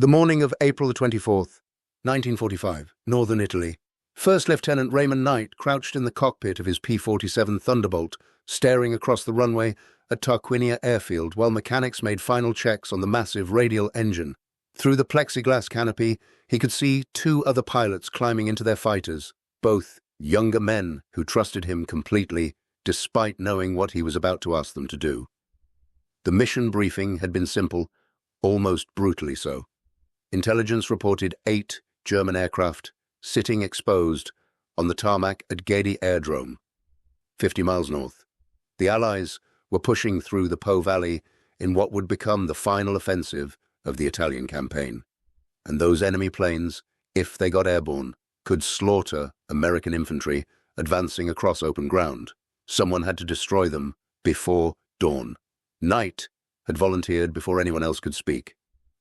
The morning of April the 24th, 1945, Northern Italy. First Lieutenant Raymond Knight crouched in the cockpit of his P-47 Thunderbolt, staring across the runway at Tarquinia Airfield while mechanics made final checks on the massive radial engine. Through the Plexiglas canopy, he could see two other pilots climbing into their fighters, both younger men who trusted him completely, despite knowing what he was about to ask them to do. The mission briefing had been simple, almost brutally so. Intelligence reported 8 German aircraft sitting exposed on the tarmac at Ghedi Airdrome, 50 miles north. The Allies were pushing through the Po Valley in what would become the final offensive of the Italian campaign. And those enemy planes, if they got airborne, could slaughter American infantry advancing across open ground. Someone had to destroy them before dawn. Knight had volunteered before anyone else could speak.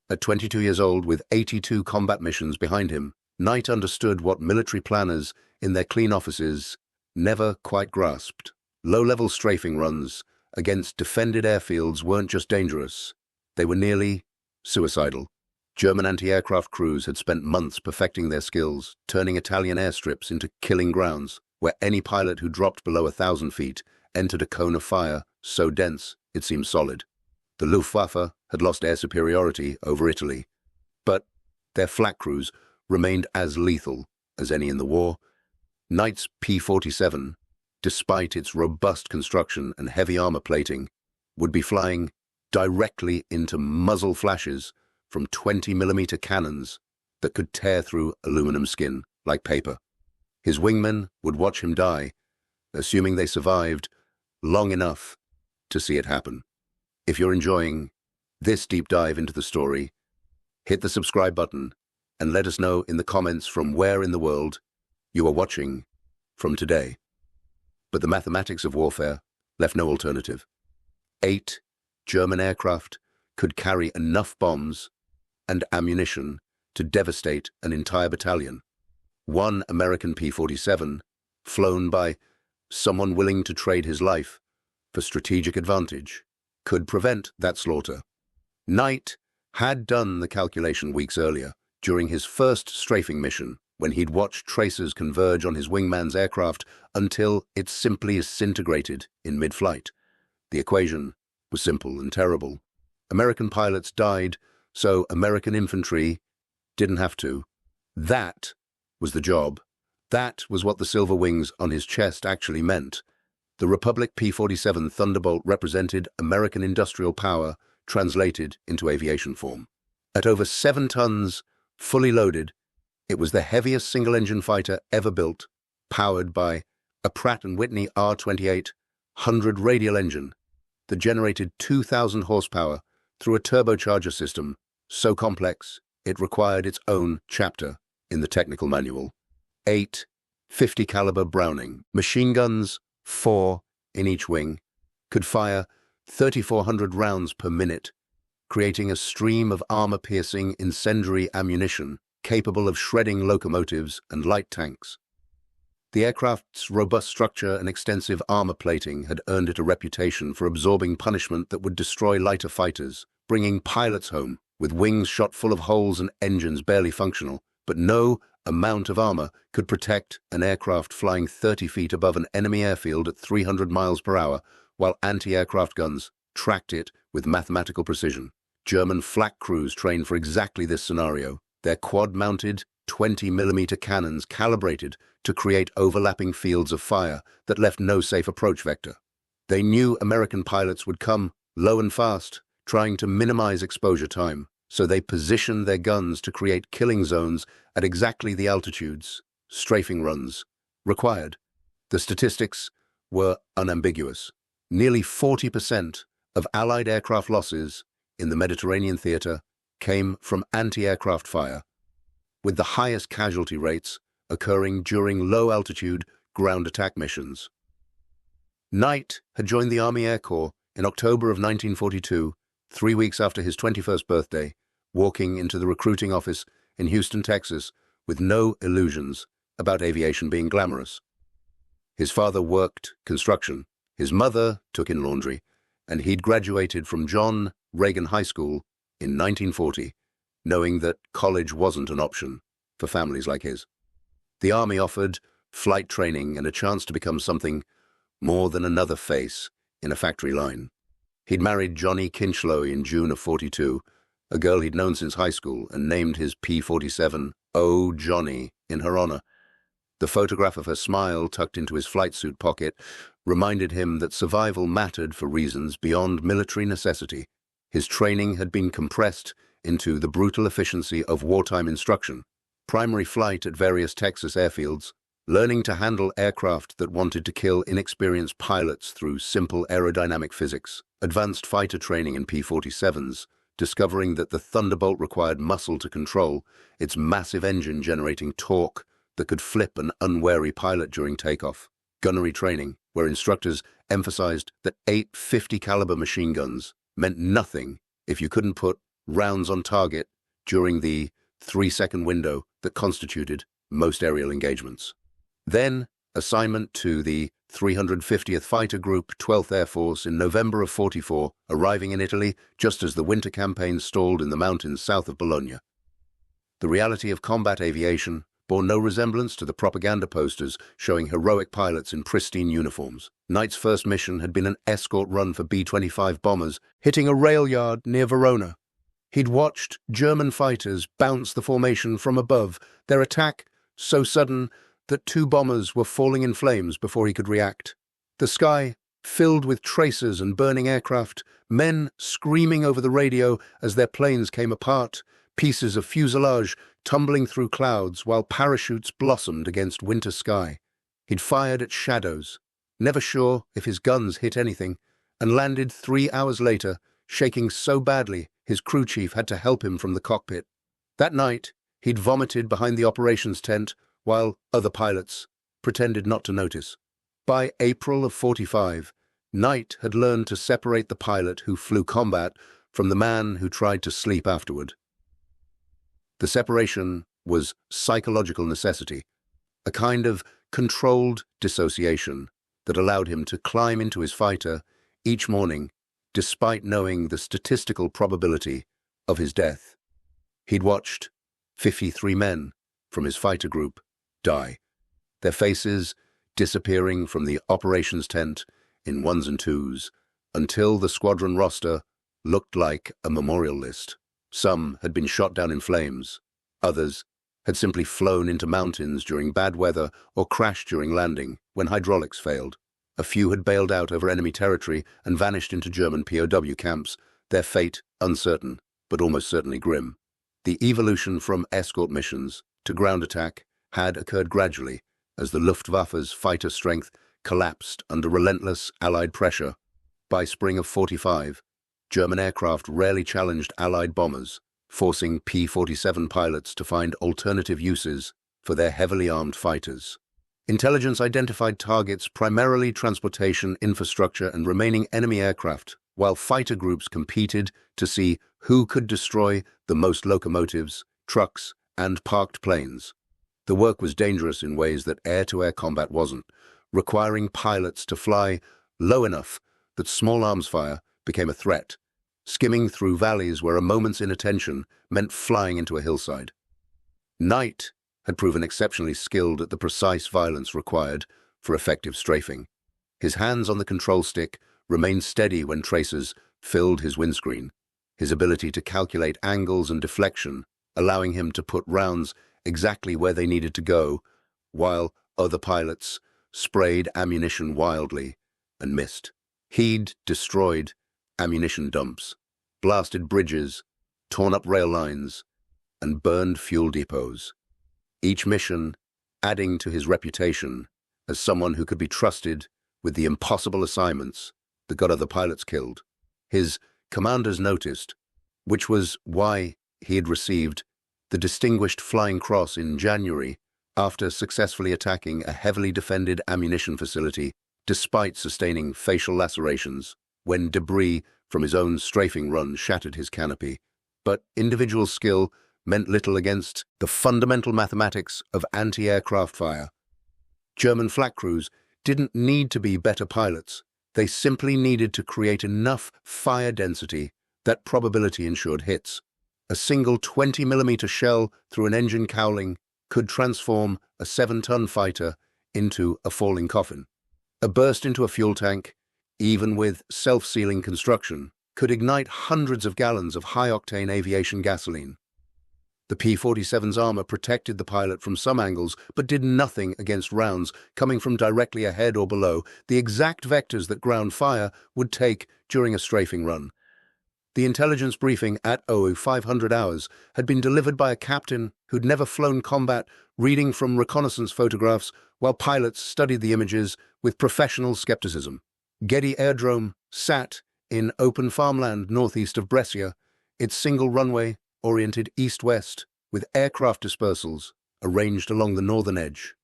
At 22 years old, with 82 combat missions behind him, Knight understood what military planners in their clean offices never quite grasped. Low-level strafing runs against defended airfields weren't just dangerous, they were nearly suicidal. German anti-aircraft crews had spent months perfecting their skills, turning Italian airstrips into killing grounds, where any pilot who dropped below 1,000 feet entered a cone of fire so dense it seemed solid. The Luftwaffe had lost air superiority over Italy, but their flak crews remained as lethal as any in the war. Knight's P-47, despite its robust construction and heavy armor plating, would be flying directly into muzzle flashes from 20mm cannons that could tear through aluminum skin like paper. His wingmen would watch him die, assuming they survived long enough to see it happen. If you're enjoying this deep dive into the story, hit the subscribe button and let us know in the comments from where in the world you are watching from today. But the mathematics of warfare left no alternative. 8 German aircraft could carry enough bombs and ammunition to devastate an entire battalion. One American P-47, flown by someone willing to trade his life for strategic advantage, could prevent that slaughter. Knight had done the calculation weeks earlier, during his first strafing mission, when he'd watched tracers converge on his wingman's aircraft until it simply disintegrated in mid-flight. The equation was simple and terrible. American pilots died, so American infantry didn't have to. That was the job. That was what the silver wings on his chest actually meant. The Republic P-47 Thunderbolt represented American industrial power translated into aviation form. At over 7 tons, fully loaded, it was the heaviest single-engine fighter ever built, powered by a Pratt & Whitney R2800 radial engine that generated 2,000 horsepower through a turbocharger system so complex it required its own chapter in the technical manual. 8 50 caliber Browning machine guns, 4 in each wing, could fire 3,400 rounds per minute, creating a stream of armor-piercing incendiary ammunition capable of shredding locomotives and light tanks. The aircraft's robust structure and extensive armor plating had earned it a reputation for absorbing punishment that would destroy lighter fighters, bringing pilots home with wings shot full of holes and engines barely functional. But no amount of armor could protect an aircraft flying 30 feet above an enemy airfield at 300 miles per hour, while anti-aircraft guns tracked it with mathematical precision. German flak crews trained for exactly this scenario, their quad-mounted 20mm cannons calibrated to create overlapping fields of fire that left no safe approach vector. They knew American pilots would come low and fast, trying to minimize exposure time, so they positioned their guns to create killing zones at exactly the altitudes strafing runs required. The statistics were unambiguous. Nearly 40% of Allied aircraft losses in the Mediterranean theater came from anti-aircraft fire, with the highest casualty rates occurring during low-altitude ground attack missions. Knight had joined the Army Air Corps in October of 1942, 3 weeks after his 21st birthday, walking into the recruiting office in Houston, Texas, with no illusions about aviation being glamorous. His father worked construction, his mother took in laundry, and he'd graduated from John Reagan High School in 1940, knowing that college wasn't an option for families like his. The Army offered flight training and a chance to become something more than another face in a factory line. He'd married Johnny Kinchlow in June of '42, a girl he'd known since high school, and named his P-47 "Oh Johnny" in her honor. The photograph of her smile tucked into his flight suit pocket reminded him that survival mattered for reasons beyond military necessity. His training had been compressed into the brutal efficiency of wartime instruction, primary flight at various Texas airfields, learning to handle aircraft that wanted to kill inexperienced pilots through simple aerodynamic physics, advanced fighter training in P-47s, discovering that the Thunderbolt required muscle to control, its massive engine generating torque that could flip an unwary pilot during takeoff. Gunnery training, where instructors emphasized that 850 caliber machine guns meant nothing if you couldn't put rounds on target during the 3-second window that constituted most aerial engagements. Then, assignment to the 350th Fighter Group, 12th Air Force in November of '44, arriving in Italy just as the winter campaign stalled in the mountains south of Bologna. The reality of combat aviation bore no resemblance to the propaganda posters showing heroic pilots in pristine uniforms. Knight's first mission had been an escort run for B-25 bombers, hitting a rail yard near Verona. He'd watched German fighters bounce the formation from above, their attack so sudden that 2 bombers were falling in flames before he could react. The sky filled with tracers and burning aircraft, men screaming over the radio as their planes came apart, pieces of fuselage tumbling through clouds while parachutes blossomed against winter sky. He'd fired at shadows, never sure if his guns hit anything, and landed 3 hours later, shaking so badly his crew chief had to help him from the cockpit. That night, he'd vomited behind the operations tent while other pilots pretended not to notice. By April of '45, Knight had learned to separate the pilot who flew combat from the man who tried to sleep afterward. The separation was psychological necessity, a kind of controlled dissociation that allowed him to climb into his fighter each morning despite knowing the statistical probability of his death. He'd watched 53 men from his fighter group die, their faces disappearing from the operations tent in ones and twos until the squadron roster looked like a memorial list. Some had been shot down in flames. Others had simply flown into mountains during bad weather or crashed during landing when hydraulics failed. A few had bailed out over enemy territory and vanished into German POW camps, their fate uncertain, but almost certainly grim. The evolution from escort missions to ground attack had occurred gradually as the Luftwaffe's fighter strength collapsed under relentless Allied pressure. By spring of '45, German aircraft rarely challenged Allied bombers, forcing P-47 pilots to find alternative uses for their heavily armed fighters. Intelligence identified targets primarily transportation, infrastructure, and remaining enemy aircraft, while fighter groups competed to see who could destroy the most locomotives, trucks, and parked planes. The work was dangerous in ways that air-to-air combat wasn't, requiring pilots to fly low enough that small arms fire became a threat, skimming through valleys where a moment's inattention meant flying into a hillside. Knight had proven exceptionally skilled at the precise violence required for effective strafing. His hands on the control stick remained steady when tracers filled his windscreen, his ability to calculate angles and deflection, allowing him to put rounds exactly where they needed to go, while other pilots sprayed ammunition wildly and missed. He'd destroyed ammunition dumps, blasted bridges, torn up rail lines, and burned fuel depots. Each mission adding to his reputation as someone who could be trusted with the impossible assignments that got other pilots killed. His commanders noticed, which was why he had received the Distinguished Flying Cross in January after successfully attacking a heavily defended ammunition facility despite sustaining facial lacerations when debris from his own strafing run shattered his canopy. But individual skill meant little against the fundamental mathematics of anti-aircraft fire. German flak crews didn't need to be better pilots. They simply needed to create enough fire density that probability ensured hits. A single 20mm shell through an engine cowling could transform a 7-ton fighter into a falling coffin. A burst into a fuel tank, even with self-sealing construction, could ignite hundreds of gallons of high-octane aviation gasoline. The P-47's armor protected the pilot from some angles, but did nothing against rounds coming from directly ahead or below, the exact vectors that ground fire would take during a strafing run. The intelligence briefing at 0500 hours had been delivered by a captain who'd never flown combat, reading from reconnaissance photographs while pilots studied the images with professional skepticism. Ghedi Airdrome sat in open farmland northeast of Brescia, its single runway oriented east-west with aircraft dispersals arranged along the northern edge.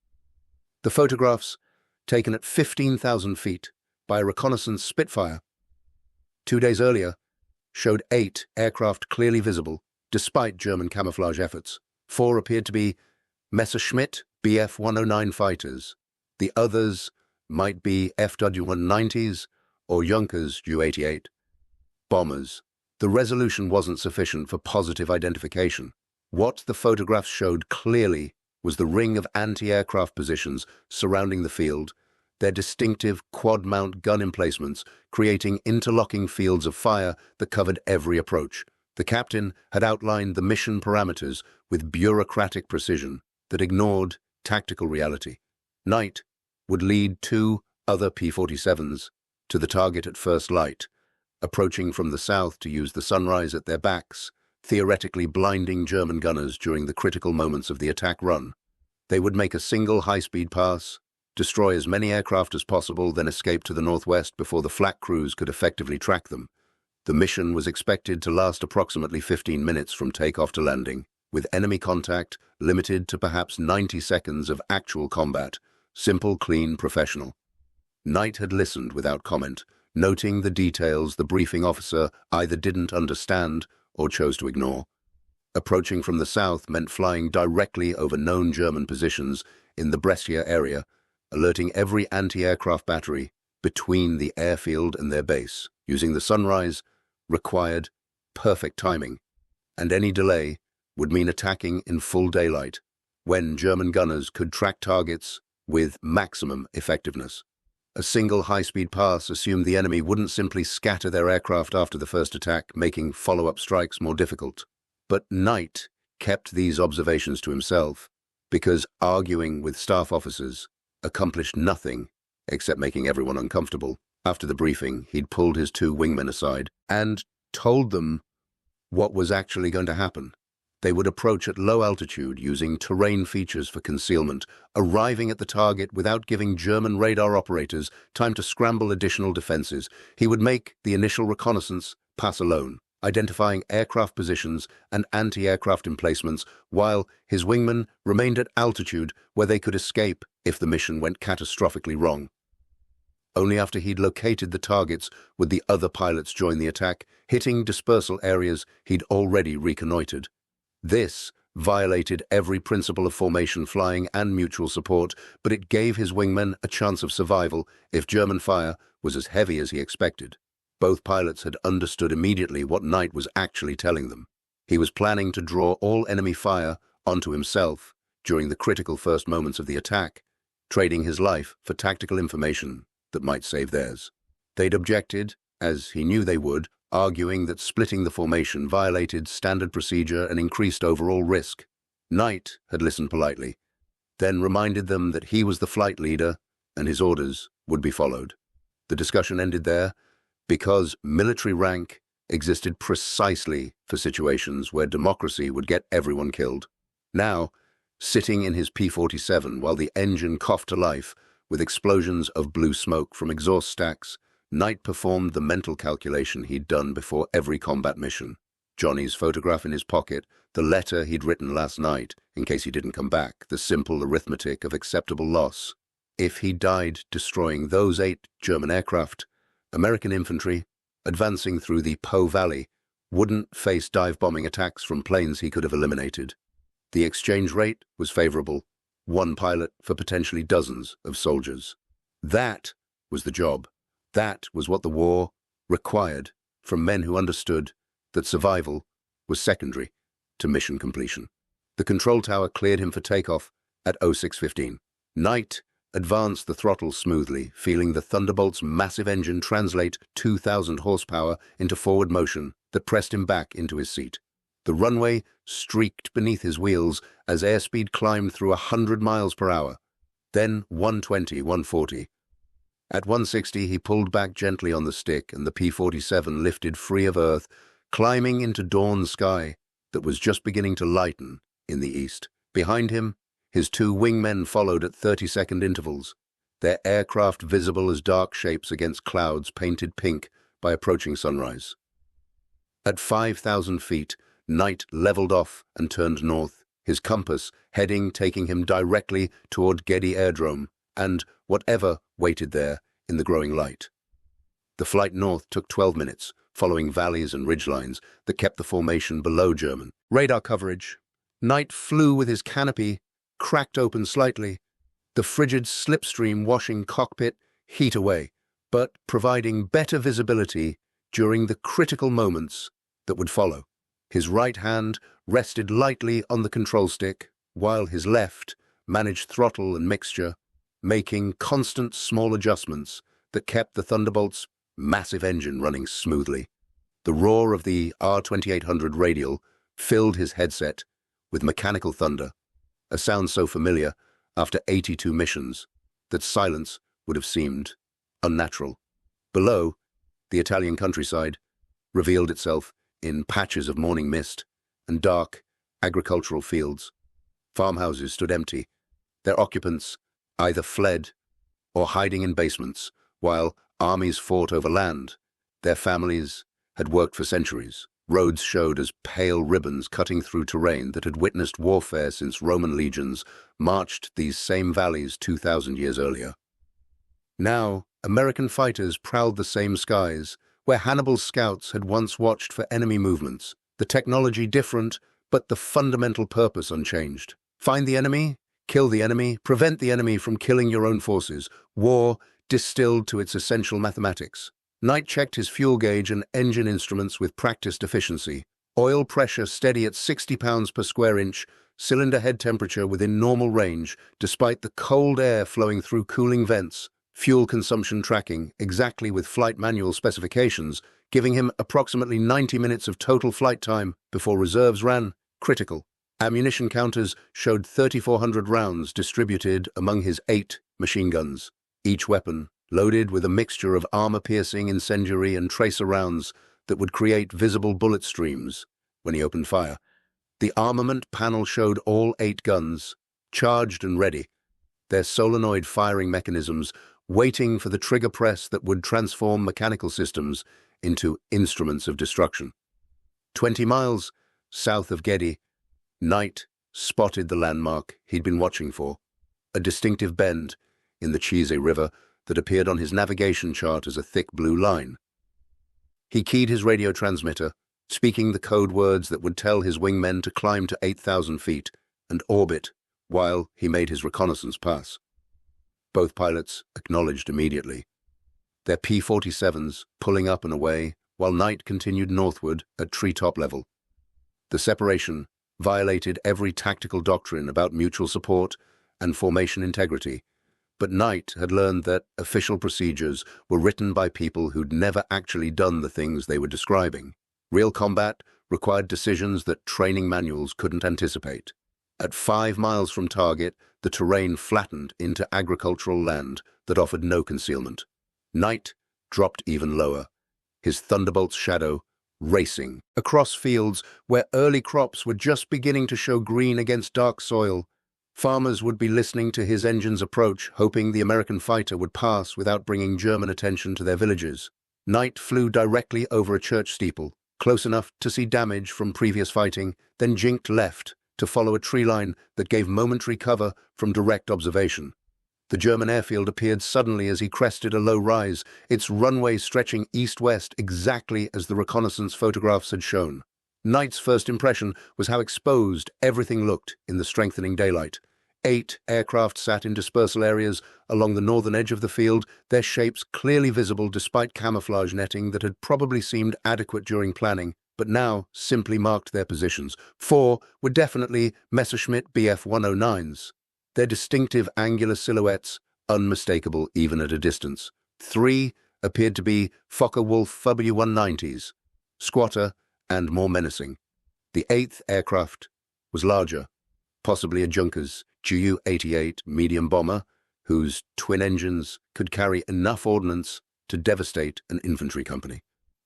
The photographs, taken at 15,000 feet by a reconnaissance Spitfire 2 days earlier, showed 8 aircraft clearly visible, despite German camouflage efforts. 4 appeared to be Messerschmitt Bf-109 fighters. The others might be FW-190s or Junkers Ju-88 bombers. The resolution wasn't sufficient for positive identification. What the photographs showed clearly was the ring of anti-aircraft positions surrounding the field, their distinctive quad-mount gun emplacements creating interlocking fields of fire that covered every approach. The captain had outlined the mission parameters with bureaucratic precision that ignored tactical reality. Knight would lead 2 other P-47s to the target at first light, approaching from the south to use the sunrise at their backs, theoretically blinding German gunners during the critical moments of the attack run. They would make a single high-speed pass, destroy as many aircraft as possible, then escape to the northwest before the flak crews could effectively track them. The mission was expected to last approximately 15 minutes from takeoff to landing, with enemy contact limited to perhaps 90 seconds of actual combat. Simple, clean, professional. Knight had listened without comment, noting the details the briefing officer either didn't understand or chose to ignore. Approaching from the south meant flying directly over known German positions in the Brescia area, alerting every anti-aircraft battery between the airfield and their base. Using the sunrise required perfect timing, and any delay would mean attacking in full daylight, when German gunners could track targets with maximum effectiveness. A single high-speed pass assumed the enemy wouldn't simply scatter their aircraft after the first attack, making follow-up strikes more difficult. But Knight kept these observations to himself, because arguing with staff officers accomplished nothing except making everyone uncomfortable. After the briefing, he'd pulled his 2 wingmen aside and told them what was actually going to happen. They would approach at low altitude using terrain features for concealment, arriving at the target without giving German radar operators time to scramble additional defenses. He would make the initial reconnaissance pass alone, identifying aircraft positions and anti-aircraft emplacements, while his wingmen remained at altitude where they could escape if the mission went catastrophically wrong. Only after he'd located the targets would the other pilots join the attack, hitting dispersal areas he'd already reconnoitered. This violated every principle of formation flying and mutual support, but it gave his wingmen a chance of survival if German fire was as heavy as he expected. Both pilots had understood immediately what Knight was actually telling them. He was planning to draw all enemy fire onto himself during the critical first moments of the attack, trading his life for tactical information that might save theirs. They'd objected, as he knew they would, arguing that splitting the formation violated standard procedure and increased overall risk. Knight had listened politely, then reminded them that he was the flight leader and his orders would be followed. The discussion ended there because military rank existed precisely for situations where democracy would get everyone killed. Now, sitting in his P-47 while the engine coughed to life with explosions of blue smoke from exhaust stacks, Knight performed the mental calculation he'd done before every combat mission. Johnny's photograph in his pocket, the letter he'd written last night in case he didn't come back, the simple arithmetic of acceptable loss. If he died destroying those 8 German aircraft, American infantry, advancing through the Po Valley, wouldn't face dive-bombing attacks from planes he could have eliminated. The exchange rate was favorable, 1 pilot for potentially dozens of soldiers. That was the job. That was what the war required from men who understood that survival was secondary. to mission completion. The control tower cleared him for takeoff at 06:15. Knight advanced the throttle smoothly, feeling the Thunderbolt's massive engine translate 2,000 horsepower into forward motion that pressed him back into his seat. The runway streaked beneath his wheels as airspeed climbed through 100 miles per hour, then 120, 140. At 160, he pulled back gently on the stick and the P-47 lifted free of Earth, climbing into dawn sky that was just beginning to lighten in the east. Behind him, his two wingmen followed at 30-second intervals, their aircraft visible as dark shapes against clouds painted pink by approaching sunrise. At 5,000 feet, Knight leveled off and turned north, his compass taking him directly toward Ghedi Airdrome and whatever waited there in the growing light. The flight north took 12 minutes, following valleys and ridgelines that kept the formation below German radar coverage. Knight flew with his canopy cracked open slightly, the frigid slipstream washing cockpit heat away, but providing better visibility during the critical moments that would follow. His right hand rested lightly on the control stick, while his left managed throttle and mixture, making constant small adjustments that kept the Thunderbolt's massive engine running smoothly. The roar of the R2800 radial filled his headset with mechanical thunder, a sound so familiar after 82 missions that silence would have seemed unnatural. Below, the Italian countryside revealed itself in patches of morning mist and dark agricultural fields. Farmhouses stood empty, their occupants either fled or hiding in basements, while armies fought over land their families had worked for centuries. Roads showed as pale ribbons cutting through terrain that had witnessed warfare since Roman legions marched these same valleys 2,000 years earlier. Now, American fighters prowled the same skies where Hannibal's scouts had once watched for enemy movements. The technology different, but the fundamental purpose unchanged. Find the enemy, kill the enemy, prevent the enemy from killing your own forces. War distilled to its essential mathematics. Knight checked his fuel gauge and engine instruments with practiced efficiency. Oil pressure steady at 60 pounds per square inch, cylinder head temperature within normal range, despite the cold air flowing through cooling vents. Fuel consumption tracking exactly with flight manual specifications, giving him approximately 90 minutes of total flight time before reserves ran critical. Ammunition counters showed 3,400 rounds distributed among his 8 machine guns, each weapon loaded with a mixture of armor-piercing, incendiary, and tracer rounds that would create visible bullet streams when he opened fire. The armament panel showed all 8 guns, charged and ready, their solenoid firing mechanisms waiting for the trigger press that would transform mechanical systems into instruments of destruction. 20 miles south of Ghedi, Knight spotted the landmark he'd been watching for, a distinctive bend in the Chise River that appeared on his navigation chart as a thick blue line. He keyed his radio transmitter, speaking the code words that would tell his wingmen to climb to 8,000 feet and orbit while he made his reconnaissance pass. Both pilots acknowledged immediately, their P-47s pulling up and away while Knight continued northward at treetop level. The separation violated every tactical doctrine about mutual support and formation integrity, but Knight had learned that official procedures were written by people who'd never actually done the things they were describing. Real combat required decisions that training manuals couldn't anticipate. At 5 miles from target, the terrain flattened into agricultural land that offered no concealment. Knight dropped even lower, his Thunderbolt's shadow racing across fields where early crops were just beginning to show green against dark soil. Farmers would be listening to his engine's approach, hoping the American fighter would pass without bringing German attention to their villages. Knight flew directly over a church steeple, close enough to see damage from previous fighting, then jinked left to follow a tree line that gave momentary cover from direct observation. The German airfield appeared suddenly as he crested a low rise, its runway stretching east-west exactly as the reconnaissance photographs had shown. Knight's first impression was how exposed everything looked in the strengthening daylight. 8 aircraft sat in dispersal areas along the northern edge of the field, their shapes clearly visible despite camouflage netting that had probably seemed adequate during planning. but now simply marked their positions. 4 were definitely Messerschmitt Bf-109s, their distinctive angular silhouettes unmistakable even at a distance. 3 appeared to be Focke-Wulf W-190s, squatter and more menacing. The 8th aircraft was larger, possibly a Junkers Ju-88 medium bomber, whose twin engines could carry enough ordnance to devastate an infantry company.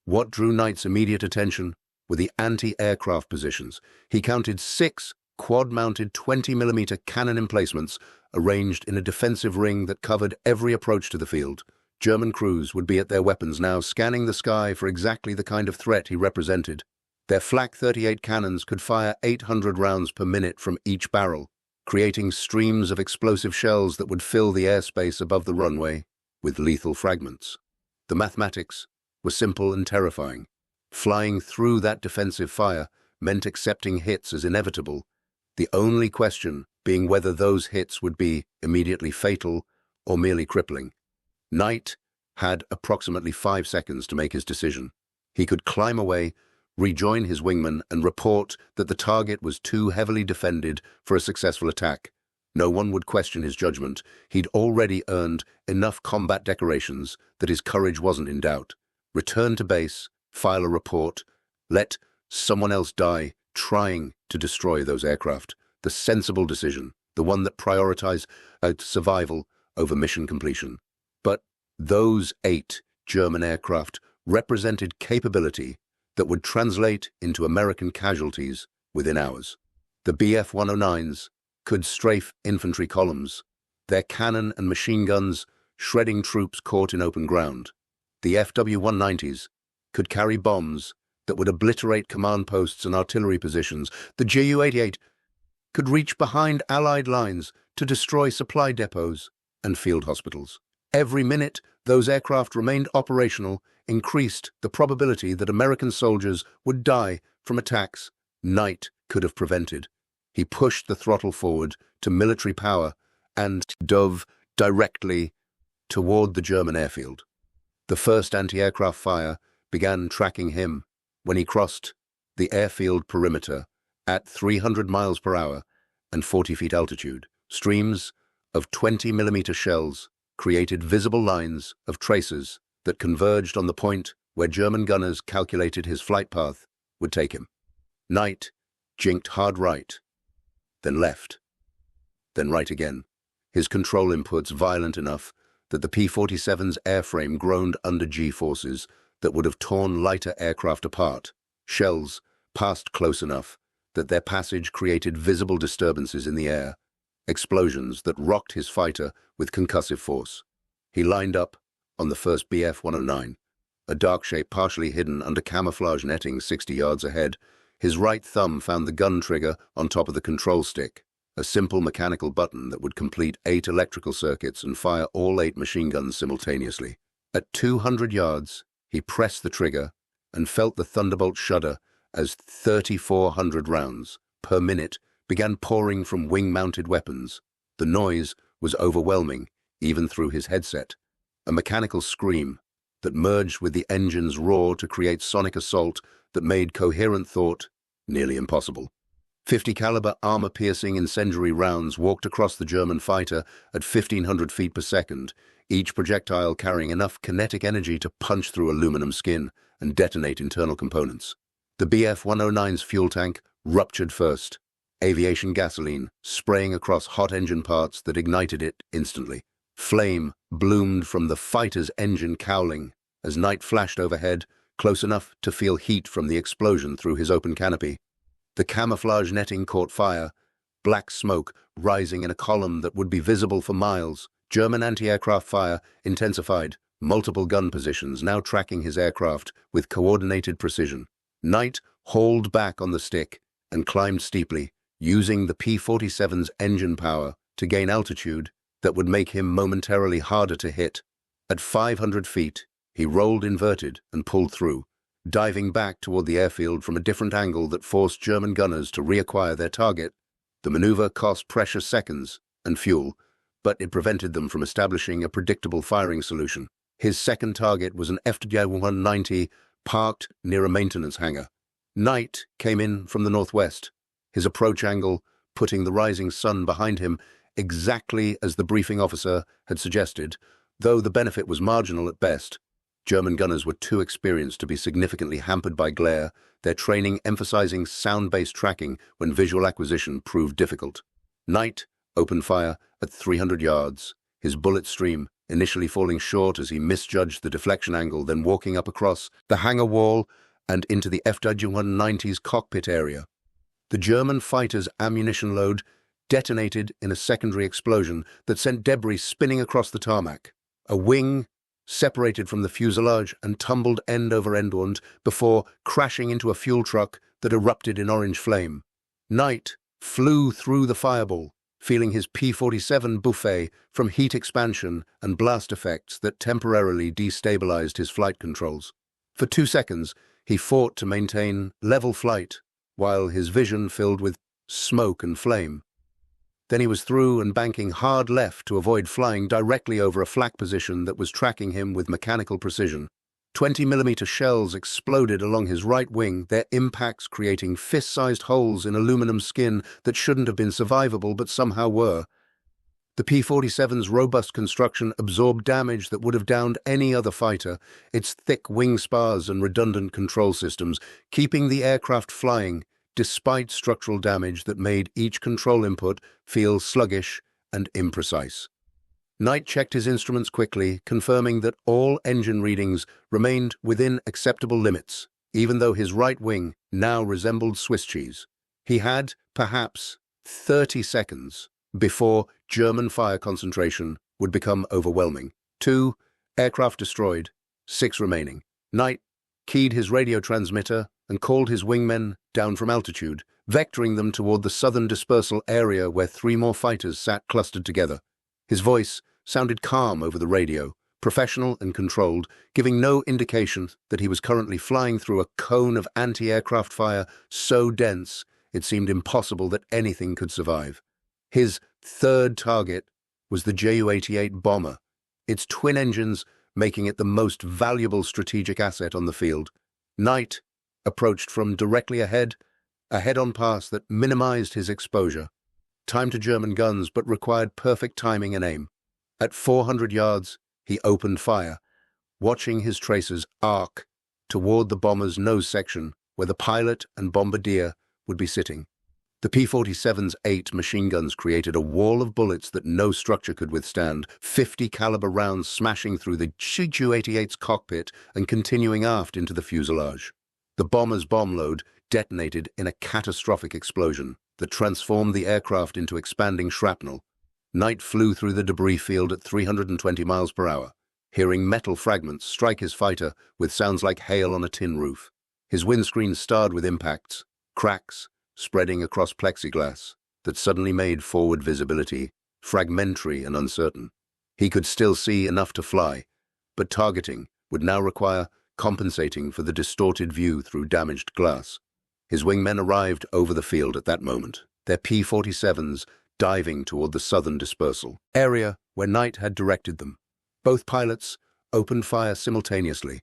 What drew Knight's immediate attention were the anti-aircraft positions. He counted 6 quad-mounted 20mm cannon emplacements arranged in a defensive ring that covered every approach to the field. German crews would be at their weapons now, scanning the sky for exactly the kind of threat he represented. Their Flak 38 cannons could fire 800 rounds per minute from each barrel, creating streams of explosive shells that would fill the airspace above the runway with lethal fragments. The mathematics were simple and terrifying. Flying through that defensive fire meant accepting hits as inevitable, the only question being whether those hits would be immediately fatal or merely crippling. Knight had approximately 5 seconds to make his decision. He could climb away, rejoin his wingman, and report that the target was too heavily defended for a successful attack. No one would question his judgment. He'd already earned enough combat decorations that his courage wasn't in doubt. Return to base, file a report, let someone else die trying to destroy those aircraft. The sensible decision, the one that prioritized survival over mission completion. But those 8 German aircraft represented capability that would translate into American casualties within hours. The Bf-109s could strafe infantry columns, their cannon and machine guns shredding troops caught in open ground. The FW-190s could carry bombs that would obliterate command posts and artillery positions. The Ju-88 could reach behind Allied lines to destroy supply depots and field hospitals. Every minute those aircraft remained operational increased the probability that American soldiers would die from attacks Knight could have prevented. He pushed the throttle forward to military power and dove directly toward the German airfield. The first anti-aircraft fire began tracking him when he crossed the airfield perimeter at 300 miles per hour and 40 feet altitude. Streams of 20mm shells created visible lines of tracers that converged on the point where German gunners calculated his flight path would take him. Knight jinked hard right, then left, then right again, his control inputs violent enough that the P-47's airframe groaned under G-forces that would have torn lighter aircraft apart. Shells passed close enough that their passage created visible disturbances in the air, explosions that rocked his fighter with concussive force. He lined up on the first Bf-109, a dark shape partially hidden under camouflage netting 60 yards ahead. His right thumb found the gun trigger on top of the control stick, a simple mechanical button that would complete 8 electrical circuits and fire all 8 machine guns simultaneously. At 200 yards, he pressed the trigger and felt the Thunderbolt shudder as 3,400 rounds per minute began pouring from wing-mounted weapons. The noise was overwhelming, even through his headset. A mechanical scream that merged with the engine's roar to create sonic assault that made coherent thought nearly impossible. 50 caliber armor-piercing incendiary rounds walked across the German fighter at 1,500 feet per second, each projectile carrying enough kinetic energy to punch through aluminum skin and detonate internal components. The Bf-109's fuel tank ruptured first, aviation gasoline spraying across hot engine parts that ignited it instantly. Flame bloomed from the fighter's engine cowling as Knight flashed overhead, close enough to feel heat from the explosion through his open canopy. The camouflage netting caught fire, black smoke rising in a column that would be visible for miles. German anti-aircraft fire intensified, multiple gun positions now tracking his aircraft with coordinated precision. Knight hauled back on the stick and climbed steeply, using the P-47's engine power to gain altitude that would make him momentarily harder to hit. At 500 feet, he rolled inverted and pulled through, diving back toward the airfield from a different angle that forced German gunners to reacquire their target. The maneuver cost precious seconds and fuel, but it prevented them from establishing a predictable firing solution. His second target was an FW-190 parked near a maintenance hangar. Knight came in from the northwest, his approach angle putting the rising sun behind him exactly as the briefing officer had suggested, though the benefit was marginal at best. German gunners were too experienced to be significantly hampered by glare, their training emphasizing sound-based tracking when visual acquisition proved difficult. Knight opened fire at 300 yards, his bullet stream initially falling short as he misjudged the deflection angle, then walking up across the hangar wall and into the FW-190's cockpit area. The German fighter's ammunition load detonated in a secondary explosion that sent debris spinning across the tarmac. A wing separated from the fuselage and tumbled end over end before crashing into a fuel truck that erupted in orange flame. Knight flew through the fireball, feeling his P-47 buffet from heat expansion and blast effects that temporarily destabilized his flight controls. For 2 seconds, he fought to maintain level flight, while his vision filled with smoke and flame. Then he was through and banking hard left to avoid flying directly over a flak position that was tracking him with mechanical precision. 20mm shells exploded along his right wing, their impacts creating fist-sized holes in aluminum skin that shouldn't have been survivable but somehow were. The P-47's robust construction absorbed damage that would have downed any other fighter, its thick wing spars and redundant control systems, keeping the aircraft flying despite structural damage that made each control input feel sluggish and imprecise. Knight checked his instruments quickly, confirming that all engine readings remained within acceptable limits, even though his right wing now resembled Swiss cheese. He had, perhaps, 30 seconds before German fire concentration would become overwhelming. 2 aircraft destroyed, 6 remaining. Knight keyed his radio transmitter and called his wingmen down from altitude, vectoring them toward the southern dispersal area where 3 more fighters sat clustered together. His voice sounded calm over the radio, professional and controlled, giving no indication that he was currently flying through a cone of anti-aircraft fire so dense it seemed impossible that anything could survive. His third target was the Ju-88 bomber, its twin engines making it the most valuable strategic asset on the field. Knight approached from directly ahead, a head-on pass that minimized his exposure. Timed to German guns but required perfect timing and aim. At 400 yards, he opened fire, watching his tracers arc toward the bomber's nose section where the pilot and bombardier would be sitting. The P-47's 8 machine guns created a wall of bullets that no structure could withstand, 50 caliber rounds smashing through the Ju-88's cockpit and continuing aft into the fuselage. The bomber's bomb load detonated in a catastrophic explosion that transformed the aircraft into expanding shrapnel. Knight flew through the debris field at 320 miles per hour, hearing metal fragments strike his fighter with sounds like hail on a tin roof. His windscreen starred with impacts, cracks spreading across plexiglass that suddenly made forward visibility fragmentary and uncertain. He could still see enough to fly, but targeting would now require compensating for the distorted view through damaged glass. His wingmen arrived over the field at that moment, their P-47s diving toward the southern dispersal area where Knight had directed them. Both pilots opened fire simultaneously,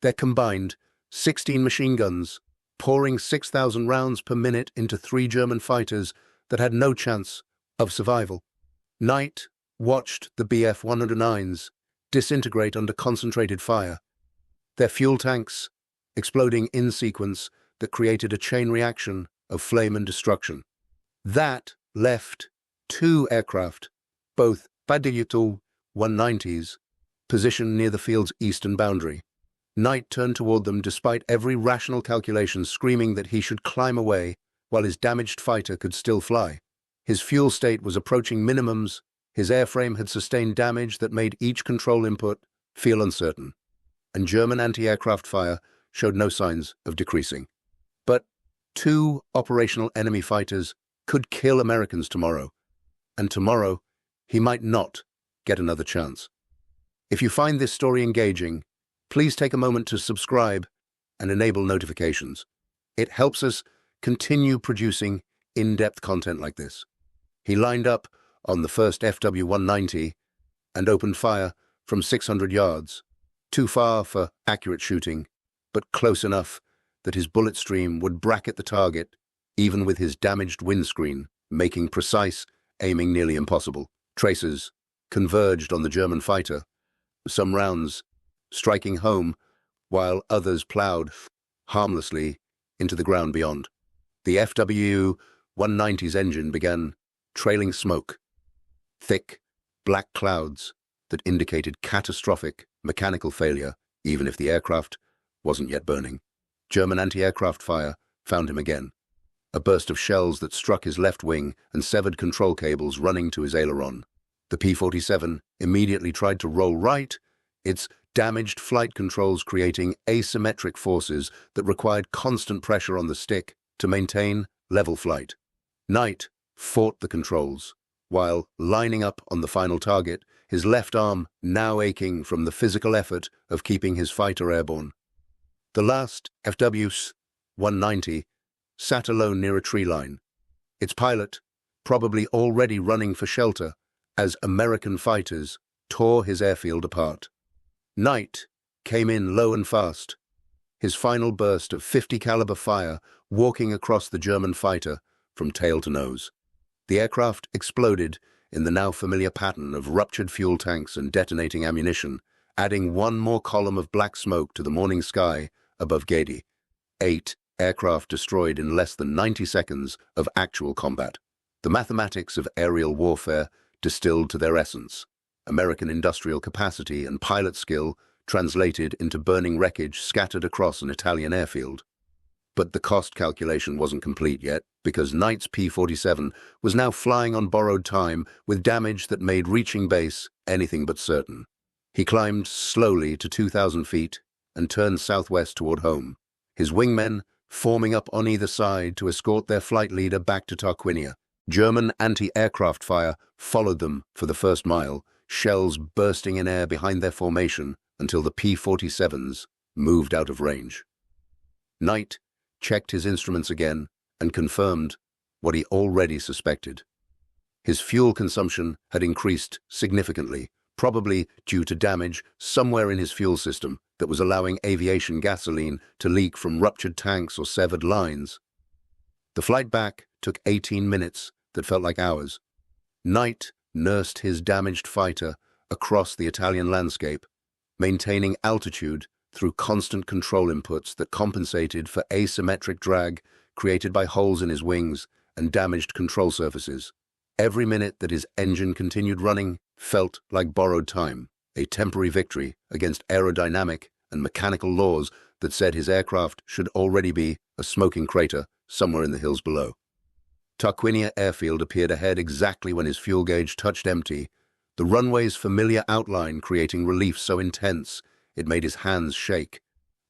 their combined 16 machine guns pouring 6,000 rounds per minute into 3 German fighters that had no chance of survival. Knight watched the Bf-109s disintegrate under concentrated fire, their fuel tanks exploding in sequence that created a chain reaction of flame and destruction. That left 2 aircraft, both FW-190s, positioned near the field's eastern boundary. Knight turned toward them despite every rational calculation screaming that he should climb away while his damaged fighter could still fly. His fuel state was approaching minimums, his airframe had sustained damage that made each control input feel uncertain, and German anti-aircraft fire showed no signs of decreasing. But 2 operational enemy fighters could kill Americans tomorrow, and tomorrow he might not get another chance. If you find this story engaging, please take a moment to subscribe and enable notifications. It helps us continue producing in-depth content like this. He lined up on the first FW-190 and opened fire from 600 yards, too far for accurate shooting, but close enough that his bullet stream would bracket the target, even with his damaged windscreen, making precise aiming nearly impossible. Tracers converged on the German fighter, some rounds striking home, while others plowed harmlessly into the ground beyond. The FW-190's engine began trailing smoke, thick, black clouds that indicated catastrophic mechanical failure, even if the aircraft wasn't yet burning. German anti-aircraft fire found him again. A burst of shells that struck his left wing and severed control cables running to his aileron. The P-47 immediately tried to roll right, its damaged flight controls creating asymmetric forces that required constant pressure on the stick to maintain level flight. Knight fought the controls, while lining up on the final target, his left arm now aching from the physical effort of keeping his fighter airborne. The last FW-190 sat alone near a tree line, its pilot probably already running for shelter as American fighters tore his airfield apart. Knight came in low and fast, his final burst of .50 caliber fire walking across the German fighter from tail to nose. The aircraft exploded in the now familiar pattern of ruptured fuel tanks and detonating ammunition, adding one more column of black smoke to the morning sky above Ghedi. 8 aircraft destroyed in less than 90 seconds of actual combat. The mathematics of aerial warfare distilled to their essence. American industrial capacity and pilot skill translated into burning wreckage scattered across an Italian airfield. But the cost calculation wasn't complete yet, because Knight's P-47 was now flying on borrowed time with damage that made reaching base anything but certain. He climbed slowly to 2,000 feet and turned southwest toward home, his wingmen forming up on either side to escort their flight leader back to Tarquinia. German anti-aircraft fire followed them for the first mile, shells bursting in air behind their formation until the P-47s moved out of range. Knight checked his instruments again and confirmed what he already suspected. His fuel consumption had increased significantly, probably due to damage somewhere in his fuel system that was allowing aviation gasoline to leak from ruptured tanks or severed lines. The flight back took 18 minutes that felt like hours. Knight nursed his damaged fighter across the Italian landscape, maintaining altitude through constant control inputs that compensated for asymmetric drag created by holes in his wings and damaged control surfaces. Every minute that his engine continued running felt like borrowed time, a temporary victory against aerodynamic and mechanical laws that said his aircraft should already be a smoking crater somewhere in the hills below. Tarquinia Airfield appeared ahead exactly when his fuel gauge touched empty, the runway's familiar outline creating relief so intense it made his hands shake.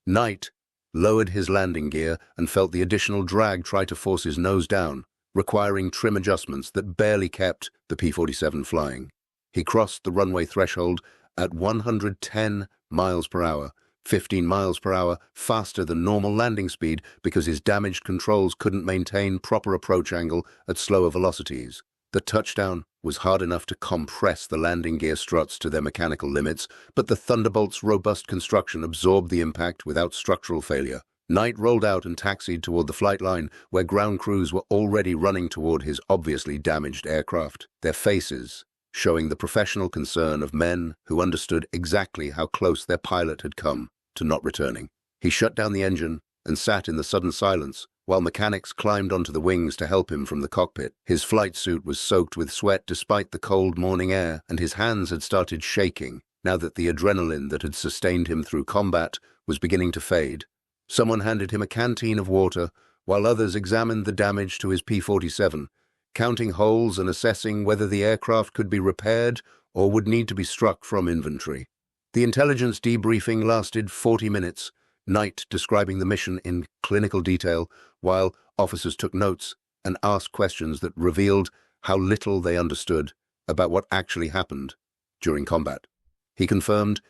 Knight lowered his landing gear and felt the additional drag try to force his nose down, requiring trim adjustments that barely kept the P-47 flying. He crossed the runway threshold at 110 miles per hour, 15 miles per hour faster than normal landing speed because his damaged controls couldn't maintain proper approach angle at slower velocities. The touchdown was hard enough to compress the landing gear struts to their mechanical limits, but the Thunderbolt's robust construction absorbed the impact without structural failure. Knight rolled out and taxied toward the flight line, where ground crews were already running toward his obviously damaged aircraft, their faces showing the professional concern of men who understood exactly how close their pilot had come to not returning. He shut down the engine and sat in the sudden silence, while mechanics climbed onto the wings to help him from the cockpit. His flight suit was soaked with sweat despite the cold morning air, and his hands had started shaking now that the adrenaline that had sustained him through combat was beginning to fade. Someone handed him a canteen of water, while others examined the damage to his P-47, counting holes and assessing whether the aircraft could be repaired or would need to be struck from infantry. The intelligence debriefing lasted 40 minutes, Knight describing the mission in clinical detail, while officers took notes and asked questions that revealed how little they understood about what actually happened during combat. He confirmed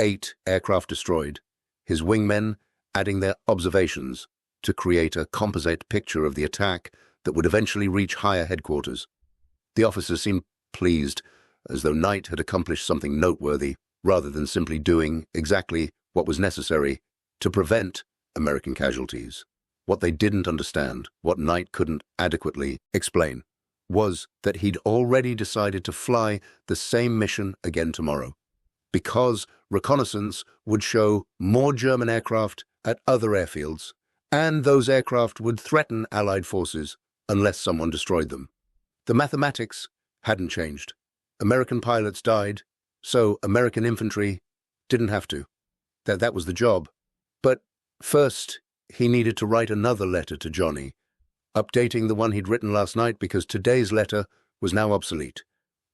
8 aircraft destroyed, his wingmen adding their observations to create a composite picture of the attack that would eventually reach higher headquarters. The officers seemed pleased, as though Knight had accomplished something noteworthy, rather than simply doing exactly what was necessary to prevent American casualties. What they didn't understand, what Knight couldn't adequately explain, was that he'd already decided to fly the same mission again tomorrow, because reconnaissance would show more German aircraft at other airfields, and those aircraft would threaten Allied forces unless someone destroyed them. The mathematics hadn't changed. American pilots died, so American infantry didn't have to. That was the job. But first, he needed to write another letter to Johnny, updating the one he'd written last night because today's letter was now obsolete.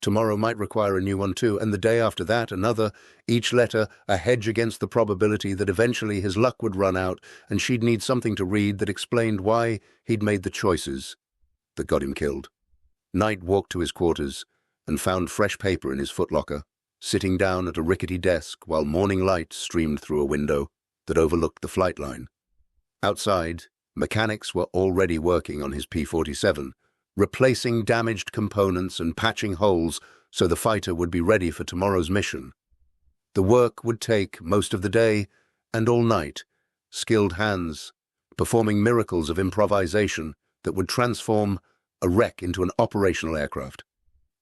Tomorrow might require a new one too, and the day after that another, each letter a hedge against the probability that eventually his luck would run out and she'd need something to read that explained why he'd made the choices that got him killed. Knight walked to his quarters and found fresh paper in his footlocker, sitting down at a rickety desk while morning light streamed through a window that overlooked the flight line. Outside, mechanics were already working on his P-47, replacing damaged components and patching holes so the fighter would be ready for tomorrow's mission. The work would take most of the day and all night, skilled hands performing miracles of improvisation that would transform a wreck into an operational aircraft.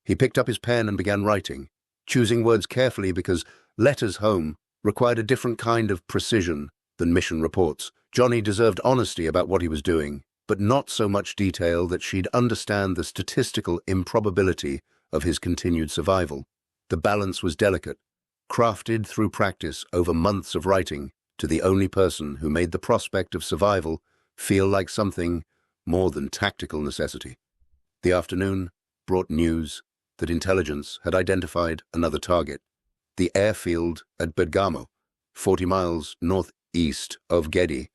He picked up his pen and began writing, choosing words carefully because letters home required a different kind of precision than mission reports. Johnny deserved honesty about what he was doing, but not so much detail that she'd understand the statistical improbability of his continued survival. The balance was delicate, crafted through practice over months of writing to the only person who made the prospect of survival feel like something more than tactical necessity. The afternoon brought news that intelligence had identified another target, the airfield at Bergamo, 40 miles northeast of Ghedi,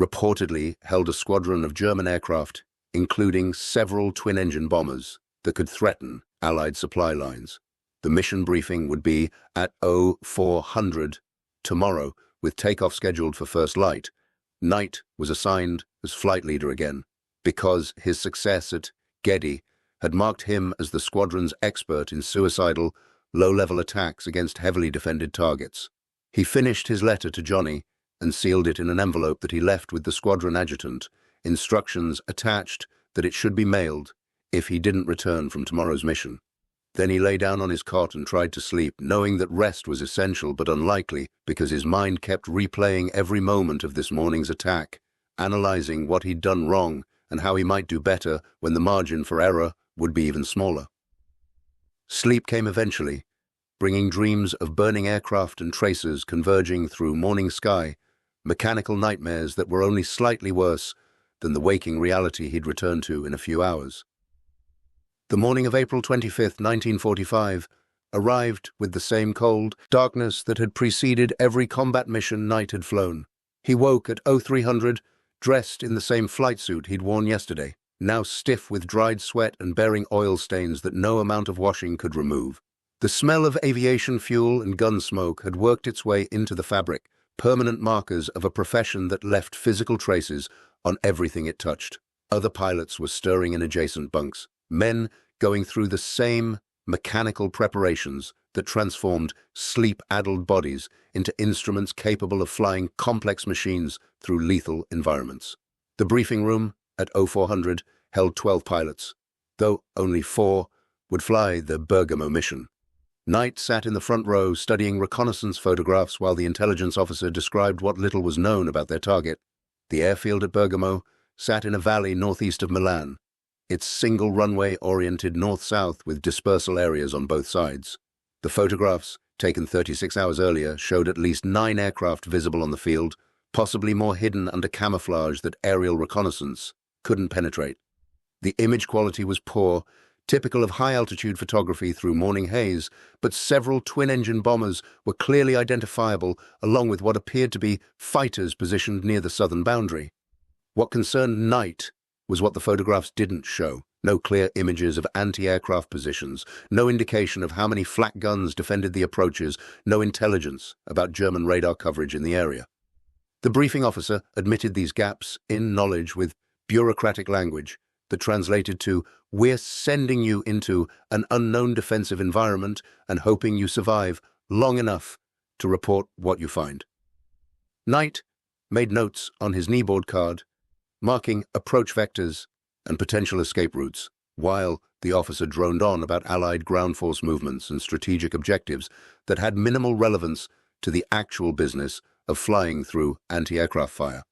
reportedly held a squadron of German aircraft, including several twin-engine bombers that could threaten Allied supply lines. The mission briefing would be at 0400 tomorrow, with takeoff scheduled for first light. Knight was assigned as flight leader again, because his success at Ghedi had marked him as the squadron's expert in suicidal, low-level attacks against heavily defended targets. He finished his letter to Johnny and sealed it in an envelope that he left with the squadron adjutant, instructions attached that it should be mailed if he didn't return from tomorrow's mission. Then he lay down on his cot and tried to sleep, knowing that rest was essential but unlikely because his mind kept replaying every moment of this morning's attack, analyzing what he'd done wrong and how he might do better when the margin for error would be even smaller. Sleep came eventually, bringing dreams of burning aircraft and tracers converging through morning sky, mechanical nightmares that were only slightly worse than the waking reality he'd returned to in a few hours. The morning of April 25, 1945, arrived with the same cold darkness that had preceded every combat mission Knight had flown. He woke at 0300, dressed in the same flight suit he'd worn yesterday, now stiff with dried sweat and bearing oil stains that no amount of washing could remove. The smell of aviation fuel and gun smoke had worked its way into the fabric, permanent markers of a profession that left physical traces on everything it touched. Other pilots were stirring in adjacent bunks, men going through the same mechanical preparations that transformed sleep-addled bodies into instruments capable of flying complex machines through lethal environments. The briefing room at 0400 held 12 pilots, though only 4 would fly the Bergamo mission. Knight sat in the front row studying reconnaissance photographs while the intelligence officer described what little was known about their target. The airfield at Bergamo sat in a valley northeast of Milan, its single runway oriented north-south with dispersal areas on both sides. The photographs, taken 36 hours earlier, showed at least 9 aircraft visible on the field, possibly more hidden under camouflage that aerial reconnaissance couldn't penetrate. The image quality was poor, typical of high-altitude photography through morning haze, but several twin-engine bombers were clearly identifiable along with what appeared to be fighters positioned near the southern boundary. What concerned Knight was what the photographs didn't show. No clear images of anti-aircraft positions, no indication of how many flak guns defended the approaches, no intelligence about German radar coverage in the area. The briefing officer admitted these gaps in knowledge with bureaucratic language that translated to, "We're sending you into an unknown defensive environment and hoping you survive long enough to report what you find." Knight made notes on his kneeboard card, marking approach vectors and potential escape routes, while the officer droned on about Allied ground force movements and strategic objectives that had minimal relevance to the actual business of flying through anti-aircraft fire.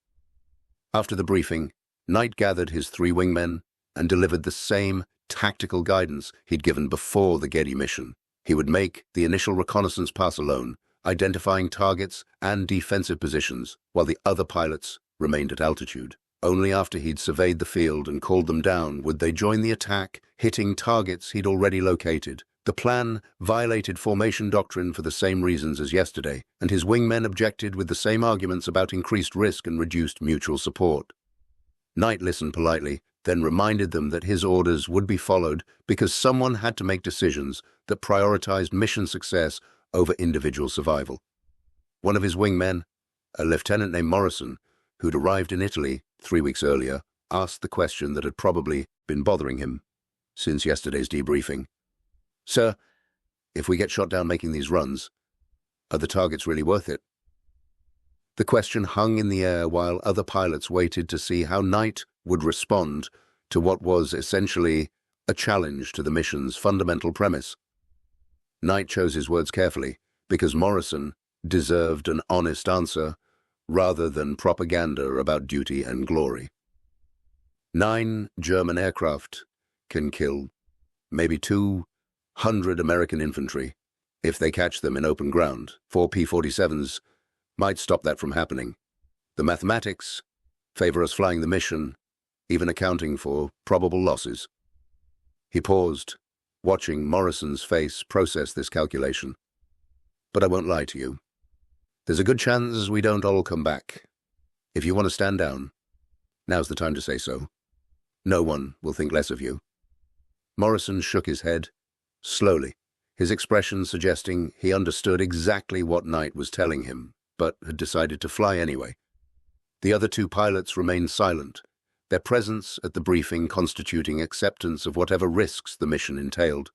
After the briefing, Knight gathered his 3 wingmen and delivered the same tactical guidance he'd given before the Ghedi mission. He would make the initial reconnaissance pass alone, identifying targets and defensive positions, while the other pilots remained at altitude. Only after he'd surveyed the field and called them down would they join the attack, hitting targets he'd already located. The plan violated formation doctrine for the same reasons as yesterday, and his wingmen objected with the same arguments about increased risk and reduced mutual support. Knight listened politely, then reminded them that his orders would be followed because someone had to make decisions that prioritized mission success over individual survival. One of his wingmen, a lieutenant named Morrison, who'd arrived in Italy 3 weeks earlier, asked the question that had probably been bothering him since yesterday's debriefing. "Sir, if we get shot down making these runs, are the targets really worth it?" The question hung in the air while other pilots waited to see how Knight would respond to what was essentially a challenge to the mission's fundamental premise. Knight chose his words carefully because Morrison deserved an honest answer rather than propaganda about duty and glory. 9 German aircraft can kill maybe 200 American infantry if they catch them in open ground. 4 P-47s might stop that from happening. The mathematics favor us flying the mission, even accounting for probable losses. He paused, watching Morrison's face process this calculation. "But I won't lie to you. There's a good chance we don't all come back. If you want to stand down, now's the time to say so. No one will think less of you." Morrison shook his head, slowly, his expression suggesting he understood exactly what Knight was telling him, but had decided to fly anyway. The other 2 pilots remained silent, their presence at the briefing constituting acceptance of whatever risks the mission entailed.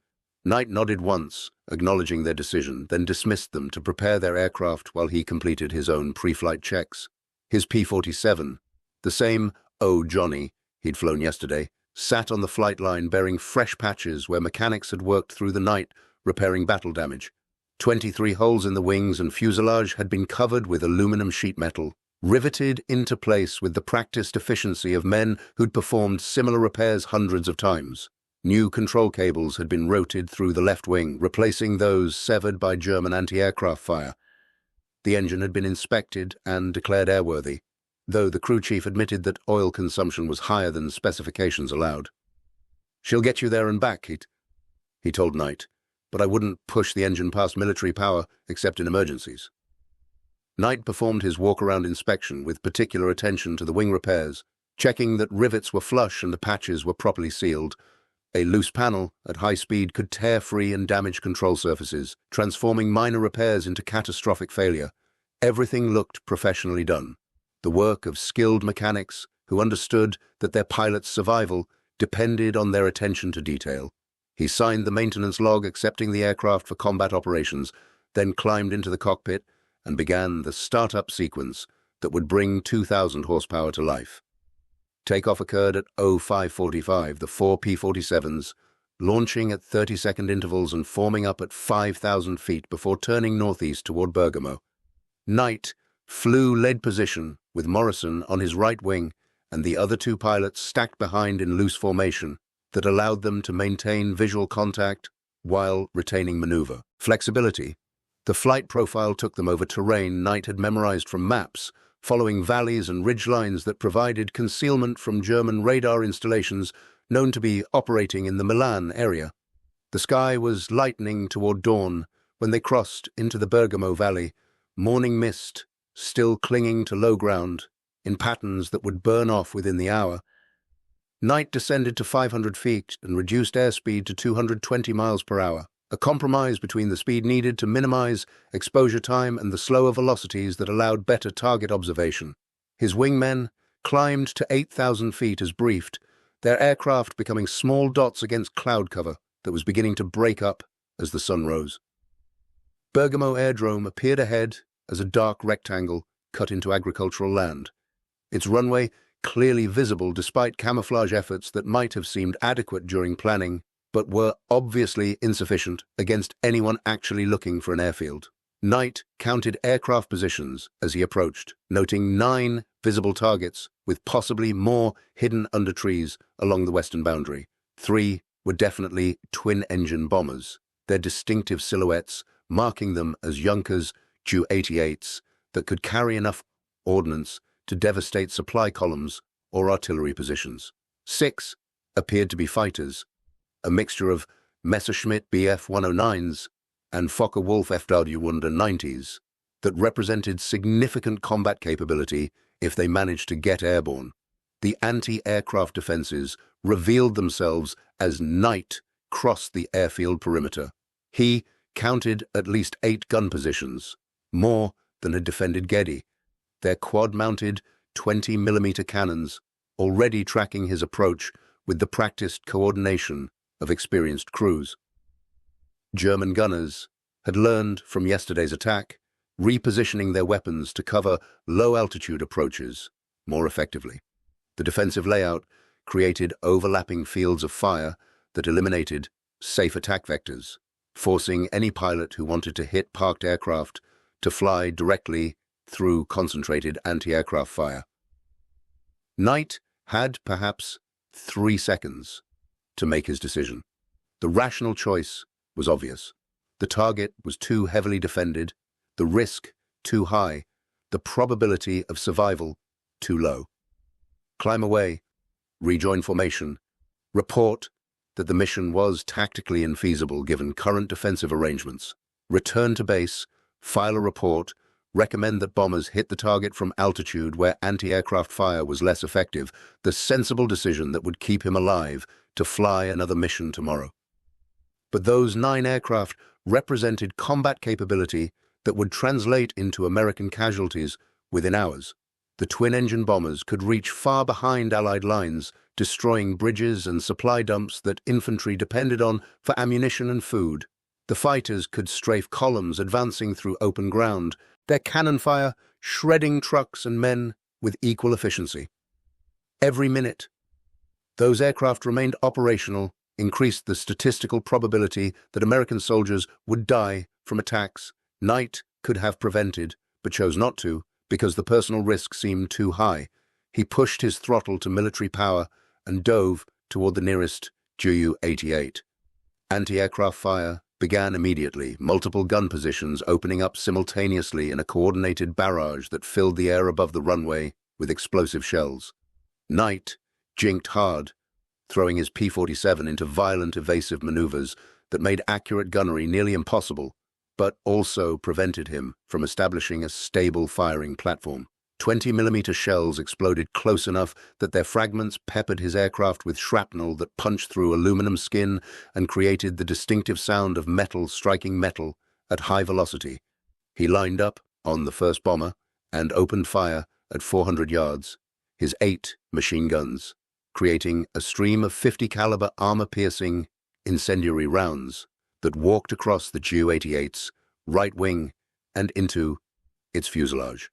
Knight nodded once, acknowledging their decision, then dismissed them to prepare their aircraft while he completed his own pre-flight checks. His P-47, the same "Oh Johnny" he'd flown yesterday, sat on the flight line bearing fresh patches where mechanics had worked through the night repairing battle damage. 23 holes in the wings and fuselage had been covered with aluminum sheet metal, riveted into place with the practiced efficiency of men who'd performed similar repairs hundreds of times. New control cables had been routed through the left wing, replacing those severed by German anti-aircraft fire. The engine had been inspected and declared airworthy, though the crew chief admitted that oil consumption was higher than specifications allowed. "She'll get you there and back," he told Knight, "but I wouldn't push the engine past military power except in emergencies." Knight performed his walk-around inspection with particular attention to the wing repairs, checking that rivets were flush and the patches were properly sealed. A loose panel at high speed could tear free and damage control surfaces, transforming minor repairs into catastrophic failure. Everything looked professionally done, the work of skilled mechanics who understood that their pilot's survival depended on their attention to detail. He signed the maintenance log accepting the aircraft for combat operations, then climbed into the cockpit and began the start-up sequence that would bring 2,000 horsepower to life. Takeoff occurred at 05:45, the 4 P-47s, launching at 30-second intervals and forming up at 5,000 feet before turning northeast toward Bergamo. Knight flew lead position with Morrison on his right wing and the other 2 pilots stacked behind in loose formation that allowed them to maintain visual contact while retaining maneuver flexibility. The flight profile took them over terrain Knight had memorized from maps, following valleys and ridgelines that provided concealment from German radar installations known to be operating in the Milan area. The sky was lightening toward dawn when they crossed into the Bergamo Valley, morning mist still clinging to low ground in patterns that would burn off within the hour. Knight descended to 500 feet and reduced airspeed to 220 miles per hour, a compromise between the speed needed to minimize exposure time and the slower velocities that allowed better target observation. His wingmen climbed to 8,000 feet as briefed, their aircraft becoming small dots against cloud cover that was beginning to break up as the sun rose. Bergamo Airdrome appeared ahead as a dark rectangle cut into agricultural land. Its runway clearly visible despite camouflage efforts that might have seemed adequate during planning, but were obviously insufficient against anyone actually looking for an airfield. Knight counted aircraft positions as he approached, noting 9 visible targets, with possibly more hidden under trees along the western boundary. 3 were definitely twin-engine bombers, their distinctive silhouettes marking them as Junkers Ju-88s that could carry enough ordnance to devastate supply columns or artillery positions. 6 appeared to be fighters, a mixture of Messerschmitt Bf-109s and Focke-Wulf FW-190s that represented significant combat capability if they managed to get airborne. The anti-aircraft defenses revealed themselves as Knight crossed the airfield perimeter. He counted at least 8 gun positions, more than had defended Ghedi, their quad-mounted 20mm cannons already tracking his approach with the practiced coordination of experienced crews. German gunners had learned from yesterday's attack, repositioning their weapons to cover low-altitude approaches more effectively. The defensive layout created overlapping fields of fire that eliminated safe attack vectors, forcing any pilot who wanted to hit parked aircraft to fly directly through concentrated anti-aircraft fire. Knight had perhaps 3 seconds to make his decision. The rational choice was obvious. The target was too heavily defended, the risk too high, the probability of survival too low. Climb away, rejoin formation, report that the mission was tactically infeasible given current defensive arrangements. Return to base, file a report, recommend that bombers hit the target from altitude where anti-aircraft fire was less effective, the sensible decision that would keep him alive to fly another mission tomorrow. But those 9 aircraft represented combat capability that would translate into American casualties within hours. The twin-engine bombers could reach far behind Allied lines, destroying bridges and supply dumps that infantry depended on for ammunition and food. The fighters could strafe columns advancing through open ground, their cannon fire shredding trucks and men with equal efficiency. Every minute those aircraft remained operational increased the statistical probability that American soldiers would die from attacks Knight could have prevented, but chose not to because the personal risk seemed too high. He pushed his throttle to military power and dove toward the nearest Ju-88. Anti-aircraft fire began immediately, multiple gun positions opening up simultaneously in a coordinated barrage that filled the air above the runway with explosive shells. Knight jinked hard, throwing his P-47 into violent evasive maneuvers that made accurate gunnery nearly impossible, but also prevented him from establishing a stable firing platform. 20mm shells exploded close enough that their fragments peppered his aircraft with shrapnel that punched through aluminum skin and created the distinctive sound of metal striking metal at high velocity. He lined up on the first bomber and opened fire at 400 yards, his 8 machine guns, creating a stream of 50-caliber armor-piercing incendiary rounds that walked across the Ju-88's right wing and into its fuselage.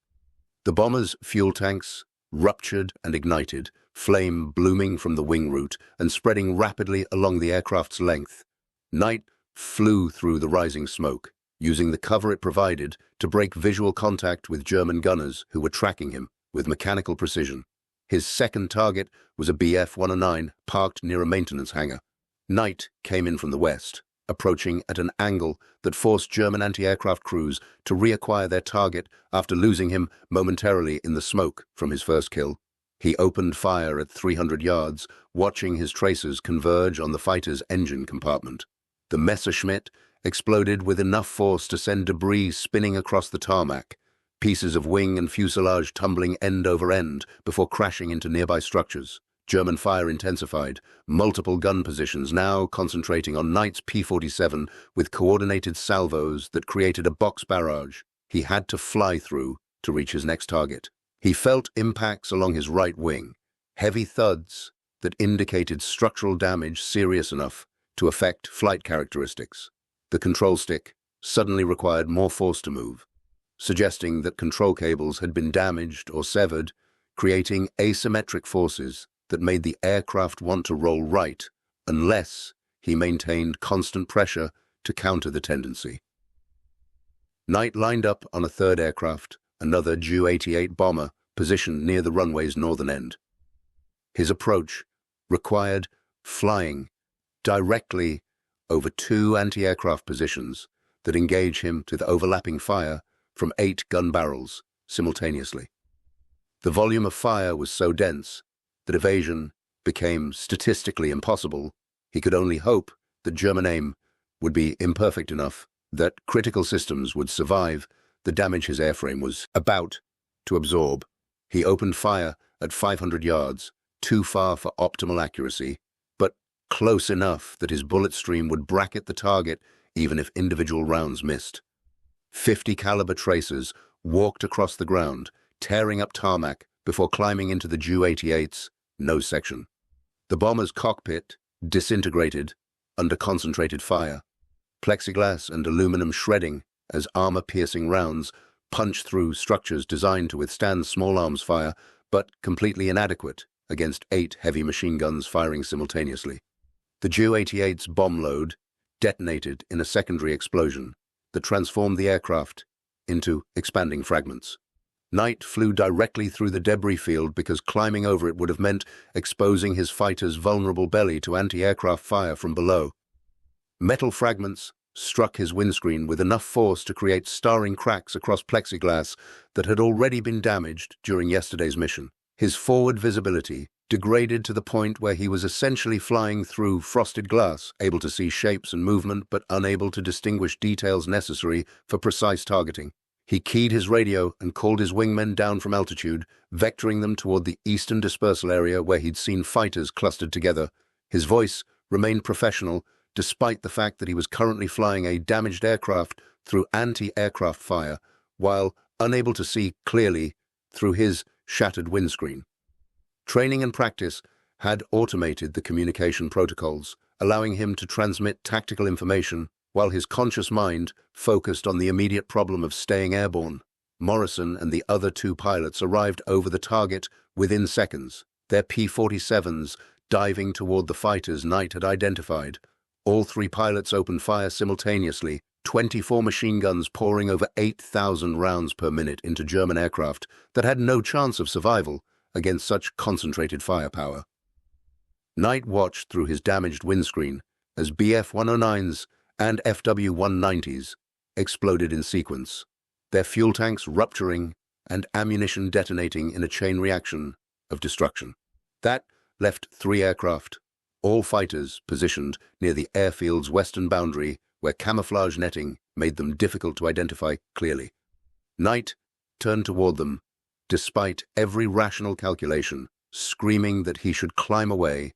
The bomber's fuel tanks ruptured and ignited, flame blooming from the wing root and spreading rapidly along the aircraft's length. Knight flew through the rising smoke, using the cover it provided to break visual contact with German gunners who were tracking him with mechanical precision. His second target was a Bf-109 parked near a maintenance hangar. Knight came in from the west, approaching at an angle that forced German anti-aircraft crews to reacquire their target after losing him momentarily in the smoke from his first kill. He opened fire at 300 yards, watching his tracers converge on the fighter's engine compartment. The Messerschmitt exploded with enough force to send debris spinning across the tarmac, pieces of wing and fuselage tumbling end over end before crashing into nearby structures. German fire intensified, multiple gun positions now concentrating on Knight's P-47 with coordinated salvos that created a box barrage he had to fly through to reach his next target. He felt impacts along his right wing, heavy thuds that indicated structural damage serious enough to affect flight characteristics. The control stick suddenly required more force to move. suggesting that control cables had been damaged or severed, creating asymmetric forces that made the aircraft want to roll right unless he maintained constant pressure to counter the tendency. Knight lined up on a third aircraft, another Ju-88 bomber, positioned near the runway's northern end. His approach required flying directly over two anti-aircraft positions that engage him to the overlapping fire from 8 gun barrels simultaneously. The volume of fire was so dense that evasion became statistically impossible. He could only hope that German aim would be imperfect enough that critical systems would survive the damage his airframe was about to absorb. He opened fire at 500 yards, too far for optimal accuracy, but close enough that his bullet stream would bracket the target even if individual rounds missed. 50 caliber tracers walked across the ground, tearing up tarmac before climbing into the Ju-88's nose section. The bomber's cockpit disintegrated under concentrated fire, plexiglass and aluminum shredding as armor-piercing rounds punched through structures designed to withstand small arms fire, but completely inadequate against 8 heavy machine guns firing simultaneously. The Ju-88's bomb load detonated in a secondary explosion that transformed the aircraft into expanding fragments. Knight flew directly through the debris field because climbing over it would have meant exposing his fighter's vulnerable belly to anti-aircraft fire from below. Metal fragments struck his windscreen with enough force to create starring cracks across plexiglass that had already been damaged during yesterday's mission. His forward visibility degraded to the point where he was essentially flying through frosted glass, able to see shapes and movement but unable to distinguish details necessary for precise targeting. He keyed his radio and called his wingmen down from altitude, vectoring them toward the eastern dispersal area where he'd seen fighters clustered together. His voice remained professional, despite the fact that he was currently flying a damaged aircraft through anti-aircraft fire, while unable to see clearly through his shattered windscreen. Training and practice had automated the communication protocols, allowing him to transmit tactical information while his conscious mind focused on the immediate problem of staying airborne. Morrison and the other 2 pilots arrived over the target within seconds, their P-47s diving toward the fighters Knight had identified. All 3 pilots opened fire simultaneously, 24 machine guns pouring over 8,000 rounds per minute into German aircraft that had no chance of survival against such concentrated firepower. Knight watched through his damaged windscreen as Bf-109s and FW-190s exploded in sequence, their fuel tanks rupturing and ammunition detonating in a chain reaction of destruction. That left 3 aircraft, all fighters positioned near the airfield's western boundary where camouflage netting made them difficult to identify clearly. Knight turned toward them, despite every rational calculation, screaming that he should climb away,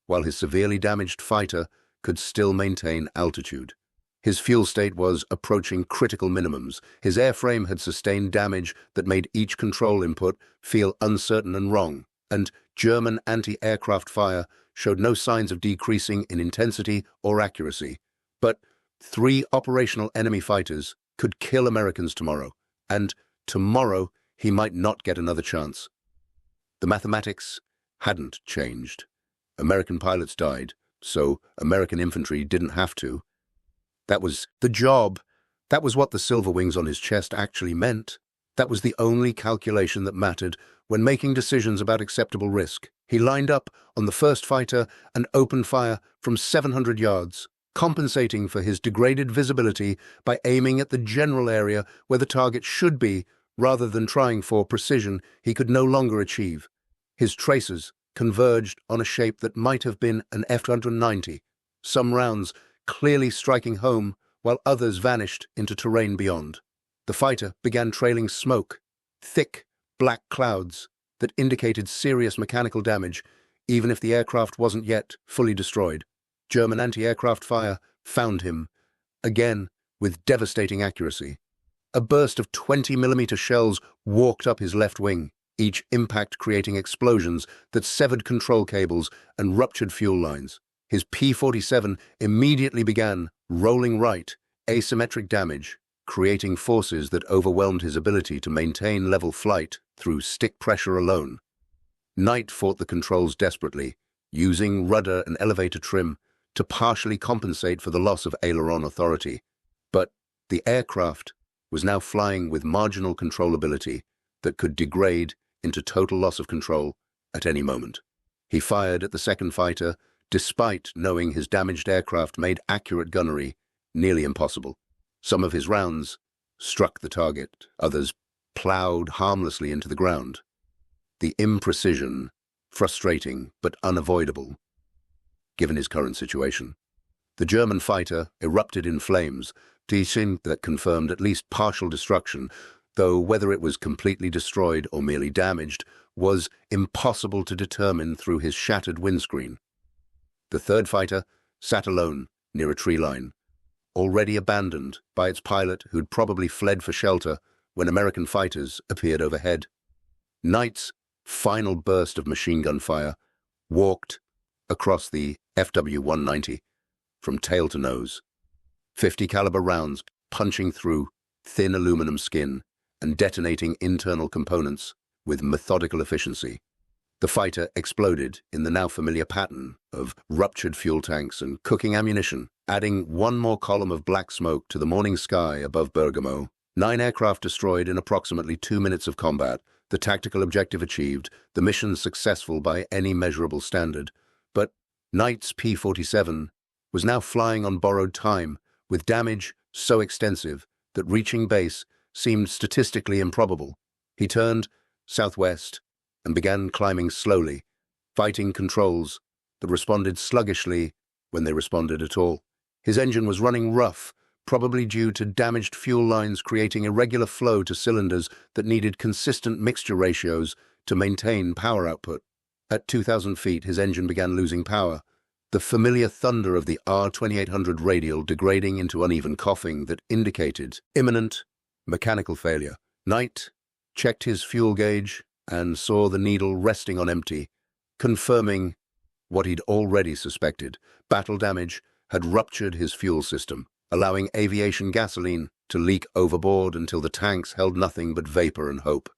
while his severely damaged fighter could still maintain altitude. His fuel state was approaching critical minimums. His airframe had sustained damage that made each control input feel uncertain and wrong, and German anti-aircraft fire showed no signs of decreasing in intensity or accuracy. But 3 operational enemy fighters could kill Americans tomorrow, and tomorrow he might not get another chance. The mathematics hadn't changed. American pilots died, so American infantry didn't have to. That was the job. That was what the silver wings on his chest actually meant. That was the only calculation that mattered when making decisions about acceptable risk. He lined up on the first fighter and opened fire from 700 yards, compensating for his degraded visibility by aiming at the general area where the target should be, rather than trying for precision he could no longer achieve. His tracers converged on a shape that might have been an F-190, some rounds clearly striking home while others vanished into terrain beyond. The fighter began trailing smoke, thick black clouds that indicated serious mechanical damage, even if the aircraft wasn't yet fully destroyed. German anti-aircraft fire found him, again with devastating accuracy. A burst of 20mm shells walked up his left wing, each impact creating explosions that severed control cables and ruptured fuel lines. His P-47 immediately began rolling right, asymmetric damage creating forces that overwhelmed his ability to maintain level flight through stick pressure alone. Knight fought the controls desperately, using rudder and elevator trim to partially compensate for the loss of aileron authority. But the aircraft was now flying with marginal controllability that could degrade into total loss of control at any moment. He fired at the second fighter, despite knowing his damaged aircraft made accurate gunnery nearly impossible. Some of his rounds struck the target, others plowed harmlessly into the ground. The imprecision, frustrating but unavoidable, given his current situation. The German fighter erupted in flames, that confirmed at least partial destruction, though whether it was completely destroyed or merely damaged was impossible to determine through his shattered windscreen. The third fighter sat alone near a tree line, already abandoned by its pilot who'd probably fled for shelter when American fighters appeared overhead. Knight's final burst of machine gun fire walked across the FW-190 from tail to nose, 50 caliber rounds punching through thin aluminum skin and detonating internal components with methodical efficiency. The fighter exploded in the now familiar pattern of ruptured fuel tanks and cooking ammunition, adding one more column of black smoke to the morning sky above Bergamo. 9 aircraft destroyed in approximately 2 minutes of combat, the tactical objective achieved, the mission successful by any measurable standard. But Knight's P-47 was now flying on borrowed time, with damage so extensive that reaching base seemed statistically improbable. He turned southwest and began climbing slowly, fighting controls that responded sluggishly when they responded at all. His engine was running rough, probably due to damaged fuel lines creating irregular flow to cylinders that needed consistent mixture ratios to maintain power output. At 2,000 feet, his engine began losing power, the familiar thunder of the R2800 radial degrading into uneven coughing that indicated imminent mechanical failure. Knight checked his fuel gauge and saw the needle resting on empty, confirming what he'd already suspected. Battle damage had ruptured his fuel system, allowing aviation gasoline to leak overboard until the tanks held nothing but vapor and hope.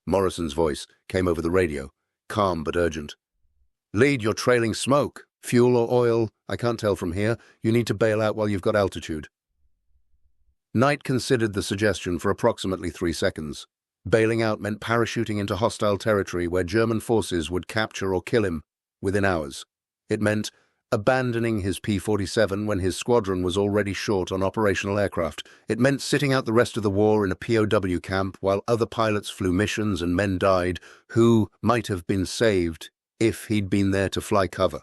Morrison's voice came over the radio, calm but urgent. "Lead, you're trailing smoke. Fuel or oil, I can't tell from here. You need to bail out while you've got altitude." Knight considered the suggestion for approximately 3 seconds. Bailing out meant parachuting into hostile territory where German forces would capture or kill him within hours. It meant abandoning his P-47 when his squadron was already short on operational aircraft. It meant sitting out the rest of the war in a POW camp while other pilots flew missions and men died who might have been saved if he'd been there to fly cover.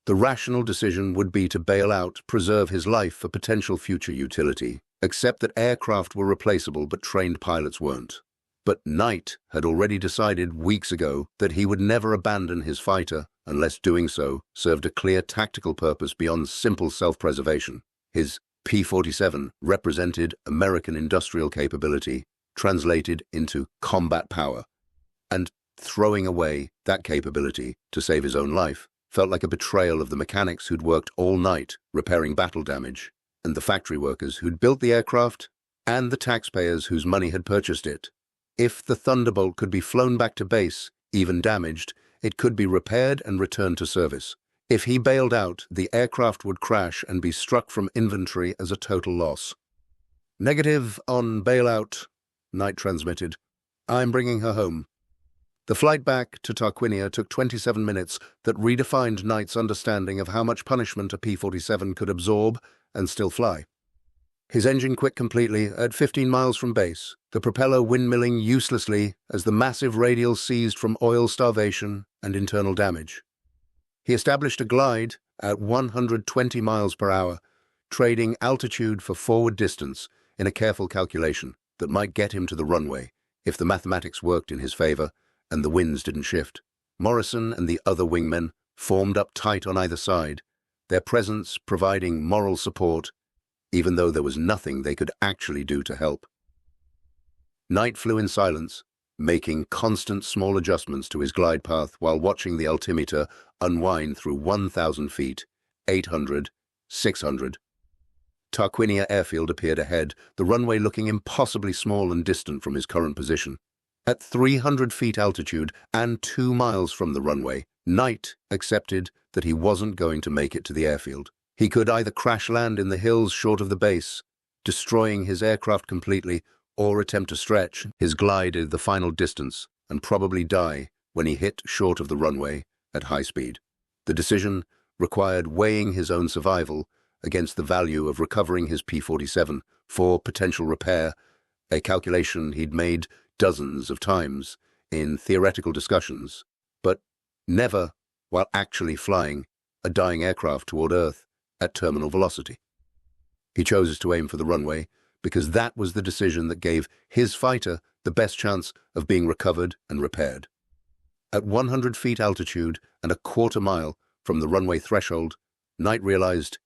The rational decision would be to bail out, preserve his life for potential future utility, except that aircraft were replaceable but trained pilots weren't. But Knight had already decided weeks ago that he would never abandon his fighter unless doing so served a clear tactical purpose beyond simple self-preservation. His P-47 represented American industrial capability, translated into combat power, and throwing away that capability to save his own life felt like a betrayal of the mechanics who'd worked all night repairing battle damage, and the factory workers who'd built the aircraft, and the taxpayers whose money had purchased it. If the Thunderbolt could be flown back to base, even damaged, it could be repaired and returned to service. If he bailed out, the aircraft would crash and be struck from inventory as a total loss. "Negative on bailout," Knight transmitted. "I'm bringing her home." The flight back to Tarquinia took 27 minutes that redefined Knight's understanding of how much punishment a P-47 could absorb and still fly. His engine quit completely at 15 miles from base, the propeller windmilling uselessly as the massive radial seized from oil starvation and internal damage. He established a glide at 120 miles per hour, trading altitude for forward distance in a careful calculation that might get him to the runway if the mathematics worked in his favor and the winds didn't shift. Morrison and the other wingmen formed up tight on either side, their presence providing moral support even though there was nothing they could actually do to help. Knight flew in silence, making constant small adjustments to his glide path while watching the altimeter unwind through 1,000 feet, 800, 600. Tarquinia Airfield appeared ahead, the runway looking impossibly small and distant from his current position. At 300 feet altitude and 2 miles from the runway, Knight accepted that he wasn't going to make it to the airfield. He could either crash land in the hills short of the base, destroying his aircraft completely, or attempt to stretch his glide the final distance and probably die when he hit short of the runway at high speed. The decision required weighing his own survival against the value of recovering his P-47 for potential repair, a calculation he'd made dozens of times in theoretical discussions, but never while actually flying a dying aircraft toward Earth at terminal velocity. He chose to aim for the runway because that was the decision that gave his fighter the best chance of being recovered and repaired. At 100 feet altitude and a quarter mile from the runway threshold, Knight realized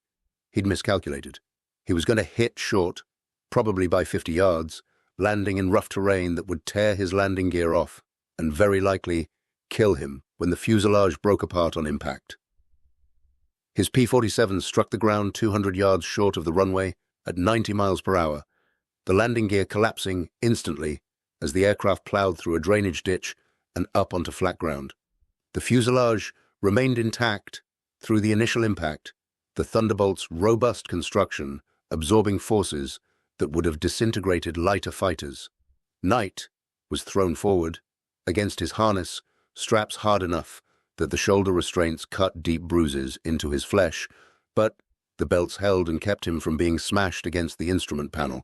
he'd miscalculated. He was going to hit short, probably by 50 yards, landing in rough terrain that would tear his landing gear off and very likely kill him when the fuselage broke apart on impact. His P-47 struck the ground 200 yards short of the runway at 90 miles per hour, the landing gear collapsing instantly as the aircraft plowed through a drainage ditch and up onto flat ground. The fuselage remained intact through the initial impact, the Thunderbolt's robust construction absorbing forces that would have disintegrated lighter fighters. Knight was thrown forward against his harness, straps hard enough that the shoulder restraints cut deep bruises into his flesh, but the belts held and kept him from being smashed against the instrument panel.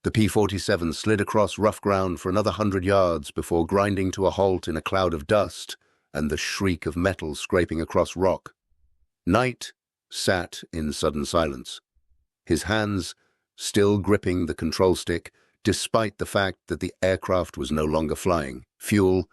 The P-47 slid across rough ground for another 100 yards before grinding to a halt in a cloud of dust and the shriek of metal scraping across rock. Knight sat in sudden silence, his hands still gripping the control stick despite the fact that the aircraft was no longer flying. Fuel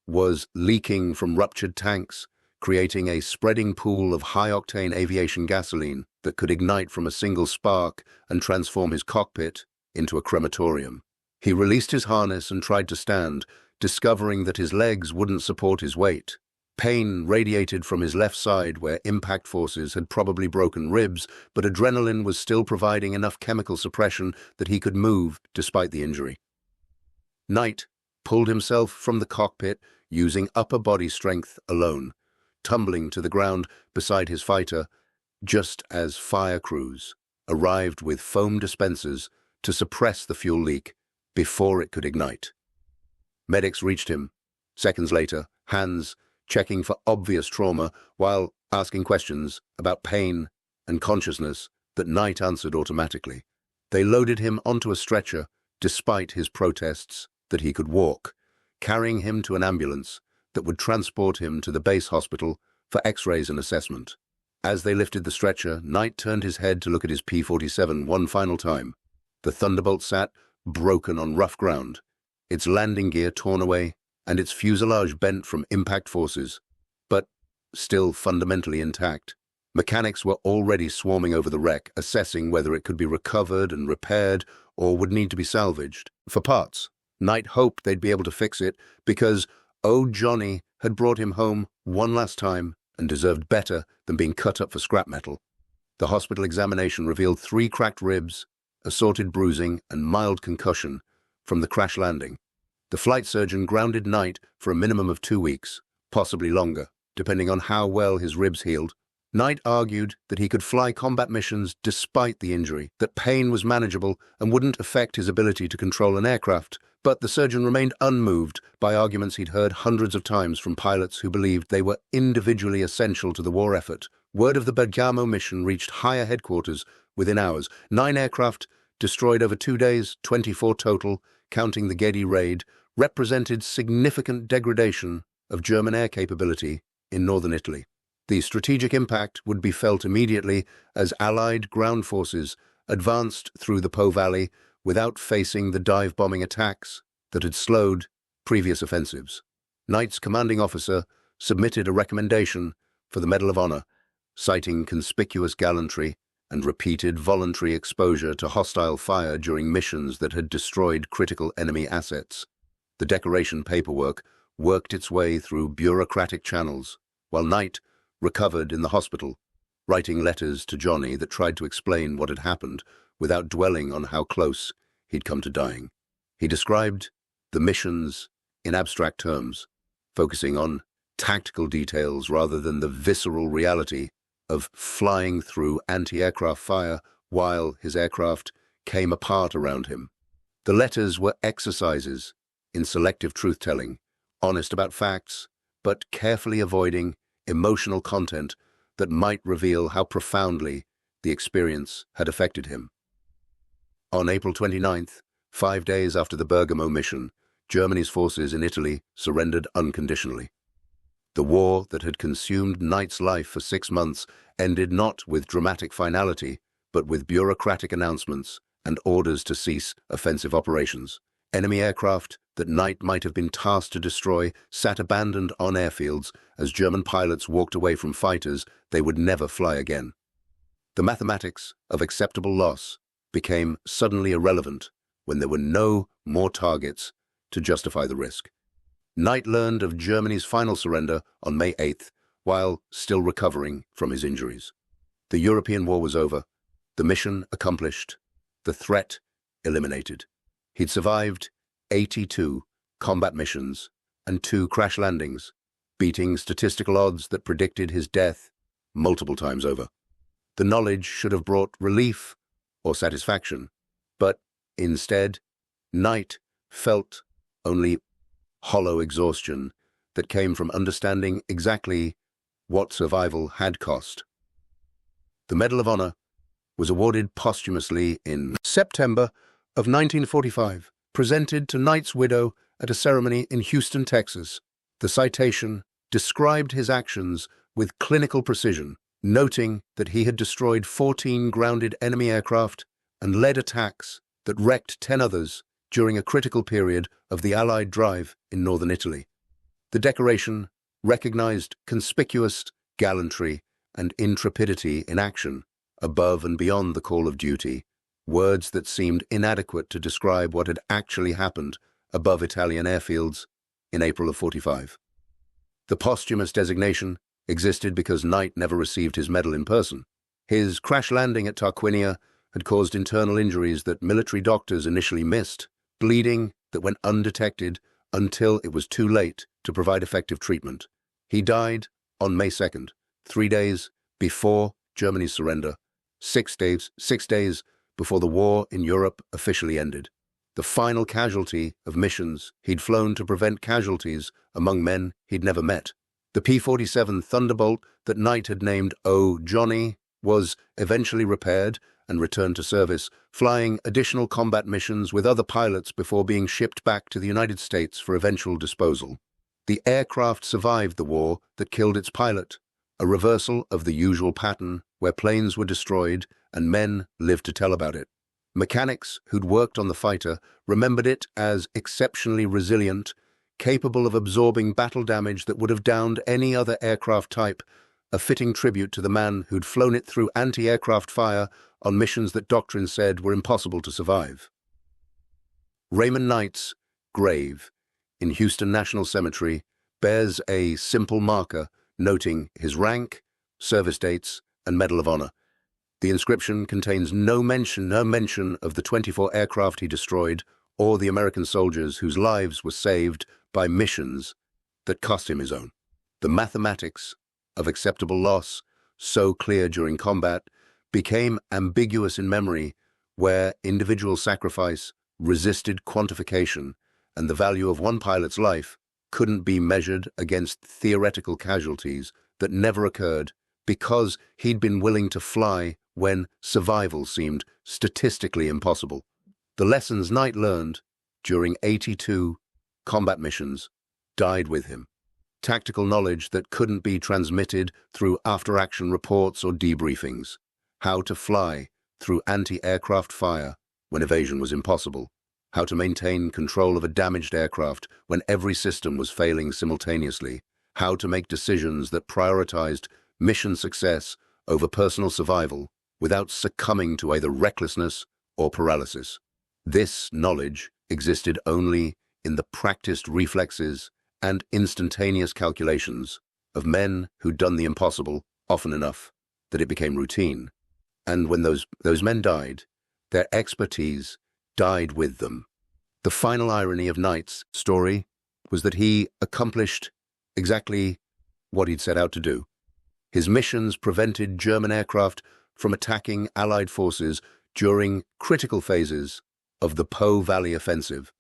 was leaking from ruptured tanks, creating a spreading pool of high-octane aviation gasoline that could ignite from a single spark and transform his cockpit into a crematorium. He released his harness and tried to stand, discovering that his legs wouldn't support his weight. Pain radiated from his left side where impact forces had probably broken ribs, but adrenaline was still providing enough chemical suppression that he could move despite the injury. Knight pulled himself from the cockpit using upper body strength alone, tumbling to the ground beside his fighter just as fire crews arrived with foam dispensers to suppress the fuel leak before it could ignite. Medics reached him seconds later, hands checking for obvious trauma while asking questions about pain and consciousness that Knight answered automatically. They loaded him onto a stretcher despite his protests that he could walk, carrying him to an ambulance that would transport him to the base hospital for x-rays and assessment. As they lifted the stretcher, Knight turned his head to look at his P-47 one final time. The Thunderbolt sat broken on rough ground, its landing gear torn away and its fuselage bent from impact forces, but still fundamentally intact. Mechanics were already swarming over the wreck, assessing whether it could be recovered and repaired or would need to be salvaged for parts. Knight hoped they'd be able to fix it because old Johnny had brought him home one last time and deserved better than being cut up for scrap metal. The hospital examination revealed 3 cracked ribs, assorted bruising, and mild concussion from the crash landing. The flight surgeon grounded Knight for a minimum of 2 weeks, possibly longer, depending on how well his ribs healed. Knight argued that he could fly combat missions despite the injury, that pain was manageable and wouldn't affect his ability to control an aircraft, but the surgeon remained unmoved by arguments he'd heard hundreds of times from pilots who believed they were individually essential to the war effort. Word of the Bergamo mission reached higher headquarters within hours. 9 aircraft destroyed over 2 days, 24 total, counting the Ghedi raid, represented significant degradation of German air capability in northern Italy. The strategic impact would be felt immediately as Allied ground forces advanced through the Po Valley without facing the dive-bombing attacks that had slowed previous offensives. Knight's commanding officer submitted a recommendation for the Medal of Honor, citing conspicuous gallantry and repeated voluntary exposure to hostile fire during missions that had destroyed critical enemy assets. The decoration paperwork worked its way through bureaucratic channels, while Knight recovered in the hospital, writing letters to Johnny that tried to explain what had happened, without dwelling on how close he'd come to dying. He described the missions in abstract terms, focusing on tactical details rather than the visceral reality of flying through anti-aircraft fire while his aircraft came apart around him. The letters were exercises in selective truth-telling, honest about facts, but carefully avoiding emotional content that might reveal how profoundly the experience had affected him. On April 29th, 5 days after the Bergamo mission, Germany's forces in Italy surrendered unconditionally. The war that had consumed Knight's life for 6 months ended not with dramatic finality, but with bureaucratic announcements and orders to cease offensive operations. Enemy aircraft that Knight might have been tasked to destroy sat abandoned on airfields as German pilots walked away from fighters they would never fly again. The mathematics of acceptable loss became suddenly irrelevant when there were no more targets to justify the risk. Knight learned of Germany's final surrender on May 8th while still recovering from his injuries. The European war was over, the mission accomplished, the threat eliminated. He'd survived 82 combat missions and 2 crash landings, beating statistical odds that predicted his death multiple times over. The knowledge should have brought relief or satisfaction, but instead, Knight felt only hollow exhaustion that came from understanding exactly what survival had cost. The Medal of Honor was awarded posthumously in September of 1945, presented to Knight's widow at a ceremony in Houston, Texas. The citation described his actions with clinical precision, noting that he had destroyed 14 grounded enemy aircraft and led attacks that wrecked 10 others during a critical period of the Allied drive in northern Italy. The decoration recognized conspicuous gallantry and intrepidity in action, above and beyond the call of duty, words that seemed inadequate to describe what had actually happened above Italian airfields in April of 45. The posthumous designation existed because Knight never received his medal in person. His crash landing at Tarquinia had caused internal injuries that military doctors initially missed, bleeding that went undetected until it was too late to provide effective treatment. He died on May 2nd, 3 days before Germany's surrender, 6 days before the war in Europe officially ended. The final casualty of missions he'd flown to prevent casualties among men he'd never met. The P-47 Thunderbolt that Knight had named "Oh, Johnny" was eventually repaired and returned to service, flying additional combat missions with other pilots before being shipped back to the United States for eventual disposal. The aircraft survived the war that killed its pilot, a reversal of the usual pattern where planes were destroyed and men lived to tell about it. Mechanics who'd worked on the fighter remembered it as exceptionally resilient, capable of absorbing battle damage that would have downed any other aircraft type, a fitting tribute to the man who'd flown it through anti-aircraft fire on missions that doctrine said were impossible to survive. Raymond Knight's grave in Houston National Cemetery bears a simple marker noting his rank, service dates, and Medal of Honor. The inscription contains no mention of the 24 aircraft he destroyed or the American soldiers whose lives were saved by missions that cost him his own. The mathematics of acceptable loss, so clear during combat, became ambiguous in memory where individual sacrifice resisted quantification and the value of one pilot's life couldn't be measured against theoretical casualties that never occurred because he'd been willing to fly when survival seemed statistically impossible. The lessons Knight learned during 82 combat missions died with him. Tactical knowledge that couldn't be transmitted through after-action reports or debriefings. How to fly through anti-aircraft fire when evasion was impossible. How to maintain control of a damaged aircraft when every system was failing simultaneously. How to make decisions that prioritized mission success over personal survival without succumbing to either recklessness or paralysis. This knowledge existed only in the practiced reflexes and instantaneous calculations of men who'd done the impossible often enough that it became routine. And when those men died, Their expertise died with them. The final irony of Knight's story was that he accomplished exactly what he'd set out to do. His missions prevented German aircraft from attacking Allied forces during critical phases of the Po Valley offensive.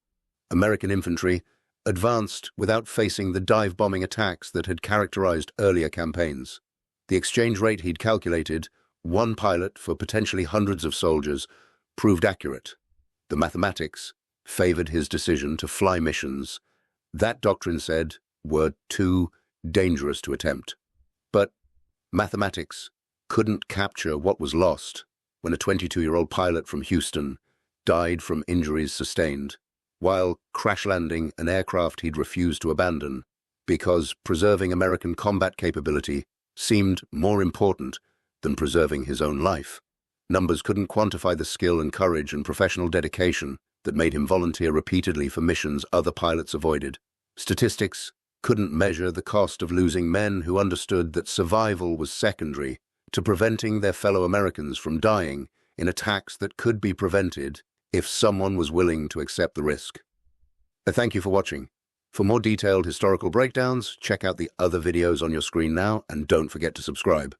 American infantry advanced without facing the dive-bombing attacks that had characterized earlier campaigns. The exchange rate he'd calculated, one pilot for potentially hundreds of soldiers, proved accurate. The mathematics favored his decision to fly missions that, doctrine said, were too dangerous to attempt. But mathematics couldn't capture what was lost when a 22-year-old pilot from Houston died from injuries sustained while crash-landing an aircraft he'd refused to abandon because preserving American combat capability seemed more important than preserving his own life. Numbers couldn't quantify the skill and courage and professional dedication that made him volunteer repeatedly for missions other pilots avoided. Statistics couldn't measure the cost of losing men who understood that survival was secondary to preventing their fellow Americans from dying in attacks that could be prevented if someone was willing to accept the risk. Thank you for watching. For more detailed historical breakdowns, check out the other videos on your screen now, and don't forget to subscribe.